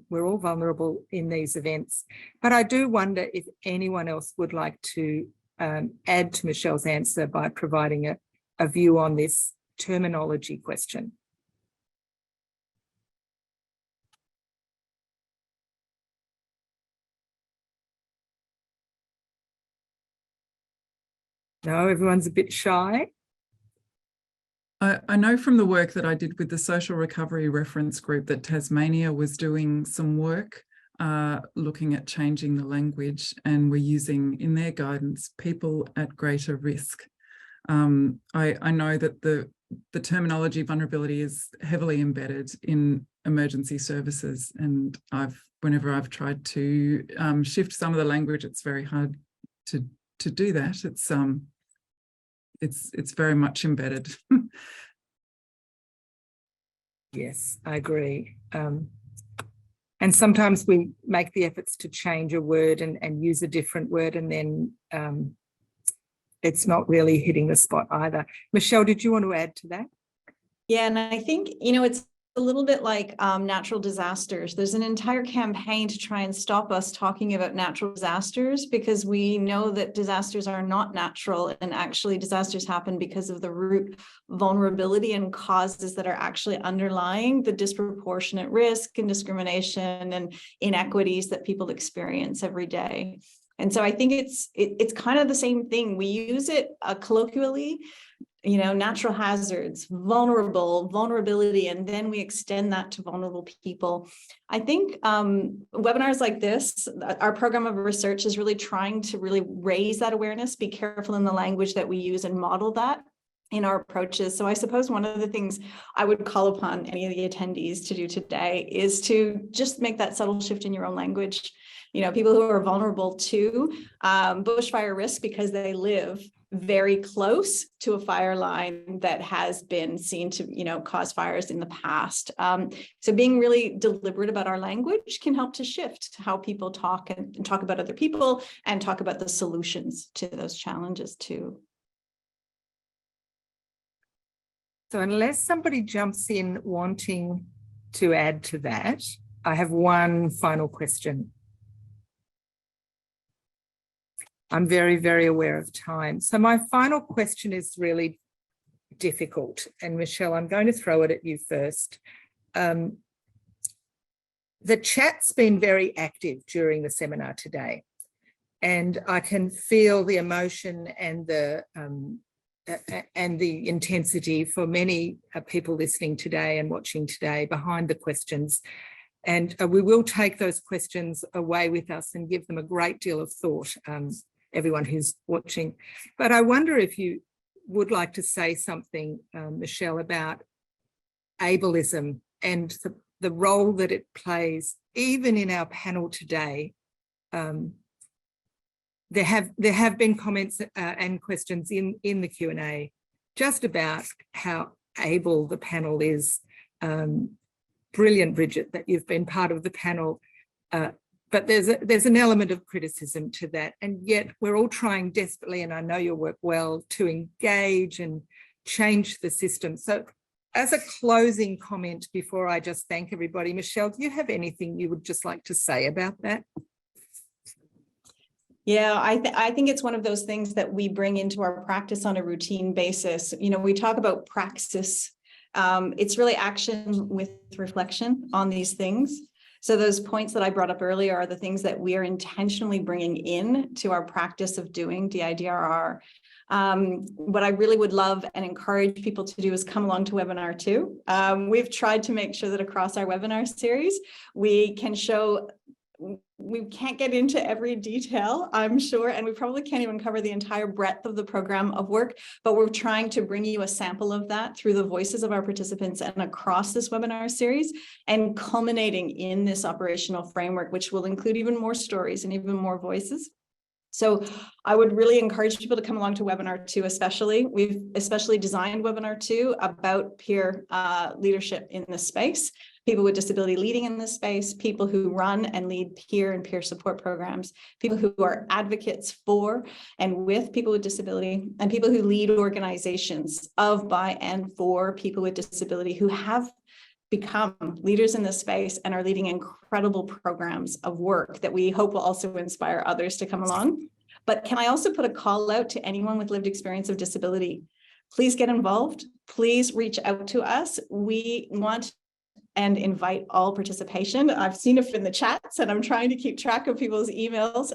We're all vulnerable in these events. But I do wonder if anyone else would like to add to Michelle's answer by providing a view on this terminology question. No, everyone's a bit shy. I know from the work that I did with the Social Recovery Reference Group that Tasmania was doing some work looking at changing the language, and we're using in their guidance people at greater risk. I know that the terminology vulnerability is heavily embedded in emergency services, and whenever I've tried to shift some of the language, it's very hard to do that. It's very much embedded. Yes, I agree. And sometimes we make the efforts to change a word and use a different word, and then it's not really hitting the spot either. Michelle, did you want to add to that? Yeah, and I think, it's a little bit like natural disasters. There's an entire campaign to try and stop us talking about natural disasters, because we know that disasters are not natural, and actually disasters happen because of the root vulnerability and causes that are actually underlying the disproportionate risk and discrimination and inequities that people experience every day. And so I think it's kind of the same thing. We use it colloquially, natural hazards, vulnerability, and then we extend that to vulnerable people. I think webinars like this, our program of research is really trying to really raise that awareness, be careful in the language that we use, and model that in our approaches. So I suppose one of the things I would call upon any of the attendees to do today is to just make that subtle shift in your own language. People who are vulnerable to bushfire risk because they live very close to a fire line that has been seen to, cause fires in the past. So being really deliberate about our language can help to shift how people talk and talk about other people and talk about the solutions to those challenges too. So unless somebody jumps in wanting to add to that, I have one final question. I'm very, very aware of time. So my final question is really difficult. And Michelle, I'm going to throw it at you first. The chat's been very active during the seminar today, and I can feel the emotion and the intensity for many people listening today and watching today behind the questions. And we will take those questions away with us and give them a great deal of thought, everyone who's watching. But I wonder if you would like to say something, Michelle, about ableism and the role that it plays, even in our panel today. There have been comments and questions in the Q&A just about how able the panel is. Brilliant, Bridget, that you've been part of the panel. But there's an element of criticism to that. And yet we're all trying desperately, and I know you'll work well, to engage and change the system. So as a closing comment before I just thank everybody, Michelle, do you have anything you would just like to say about that? Yeah, I think it's one of those things that we bring into our practice on a routine basis. You know, we talk about praxis. It's really action with reflection on these things. So those points that I brought up earlier are the things that we are intentionally bringing in to our practice of doing DIDRR. What I really would love and encourage people to do is come along to webinar 2. We've tried to make sure that across our webinar series, we can show. We can't get into every detail, I'm sure, and we probably can't even cover the entire breadth of the program of work, but we're trying to bring you a sample of that through the voices of our participants and across this webinar series, and culminating in this operational framework, which will include even more stories and even more voices. So I would really encourage people to come along to webinar 2, especially. We've especially designed webinar 2 about peer leadership in this space, people with disability leading in this space, people who run and lead peer and peer support programs, people who are advocates for and with people with disability, and people who lead organizations of, by, and for people with disability who have become leaders in this space and are leading incredible programs of work that we hope will also inspire others to come along. But can I also put a call out to anyone with lived experience of disability? Please get involved. Please reach out to us. We want and invite all participation. I've seen it in the chats and I'm trying to keep track of people's emails.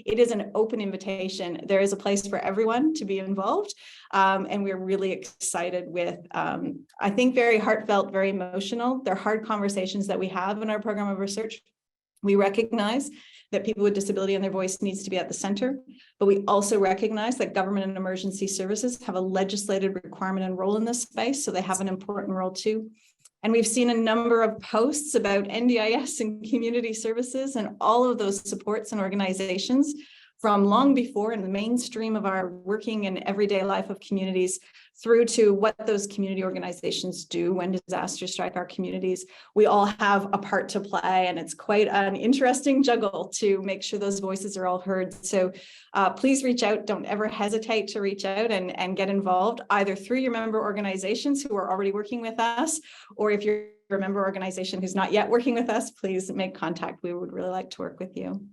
It is an open invitation. There is a place for everyone to be involved. And we're really excited with, I think, very heartfelt, very emotional. They're hard conversations that we have in our program of research. We recognize that people with disability and their voice needs to be at the center, but we also recognize that government and emergency services have a legislated requirement and role in this space, so they have an important role too. And we've seen a number of posts about NDIS and community services and all of those supports and organizations from long before in the mainstream of our working and everyday life of communities through to what those community organizations do when disasters strike our communities. We all have a part to play, and it's quite an interesting juggle to make sure those voices are all heard. So please reach out. Don't ever hesitate to reach out and get involved, either through your member organizations who are already working with us, or if you're a member organization who's not yet working with us, please make contact. We would really like to work with you.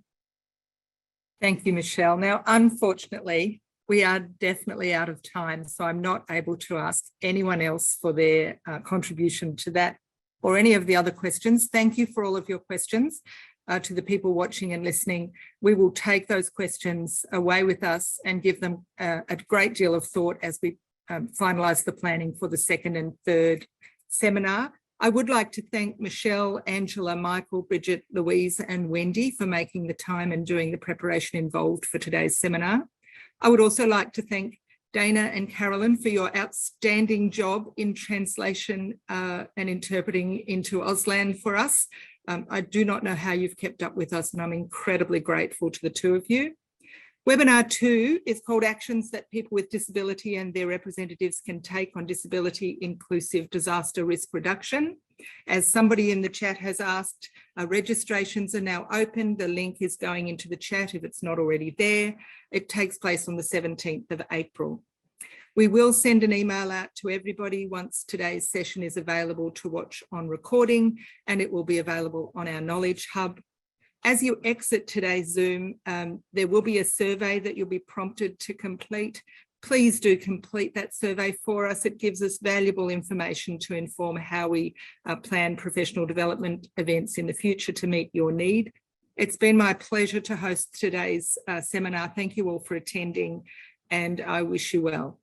Thank you, Michelle. Now, unfortunately, we are definitely out of time, so I'm not able to ask anyone else for their contribution to that or any of the other questions. Thank you for all of your questions. To the people watching and listening, we will take those questions away with us and give them a great deal of thought as we finalise the planning for the second and third seminar. I would like to thank Michelle, Angela, Michael, Bridget, Louise and Wendy for making the time and doing the preparation involved for today's seminar. I would also like to thank Dana and Carolyn for your outstanding job in translation and interpreting into Auslan for us. I do not know how you've kept up with us, and I'm incredibly grateful to the two of you. Webinar 2 is called Actions That People with Disability and Their Representatives Can Take on Disability Inclusive Disaster Risk Reduction. As somebody in the chat has asked, registrations are now open. The link is going into the chat if it's not already there. It takes place on the 17th of April. We will send an email out to everybody once today's session is available to watch on recording, and it will be available on our Knowledge Hub. As you exit today's Zoom, there will be a survey that you'll be prompted to complete. Please do complete that survey for us. It gives us valuable information to inform how we plan professional development events in the future to meet your need. It's been my pleasure to host today's seminar. Thank you all for attending, and I wish you well.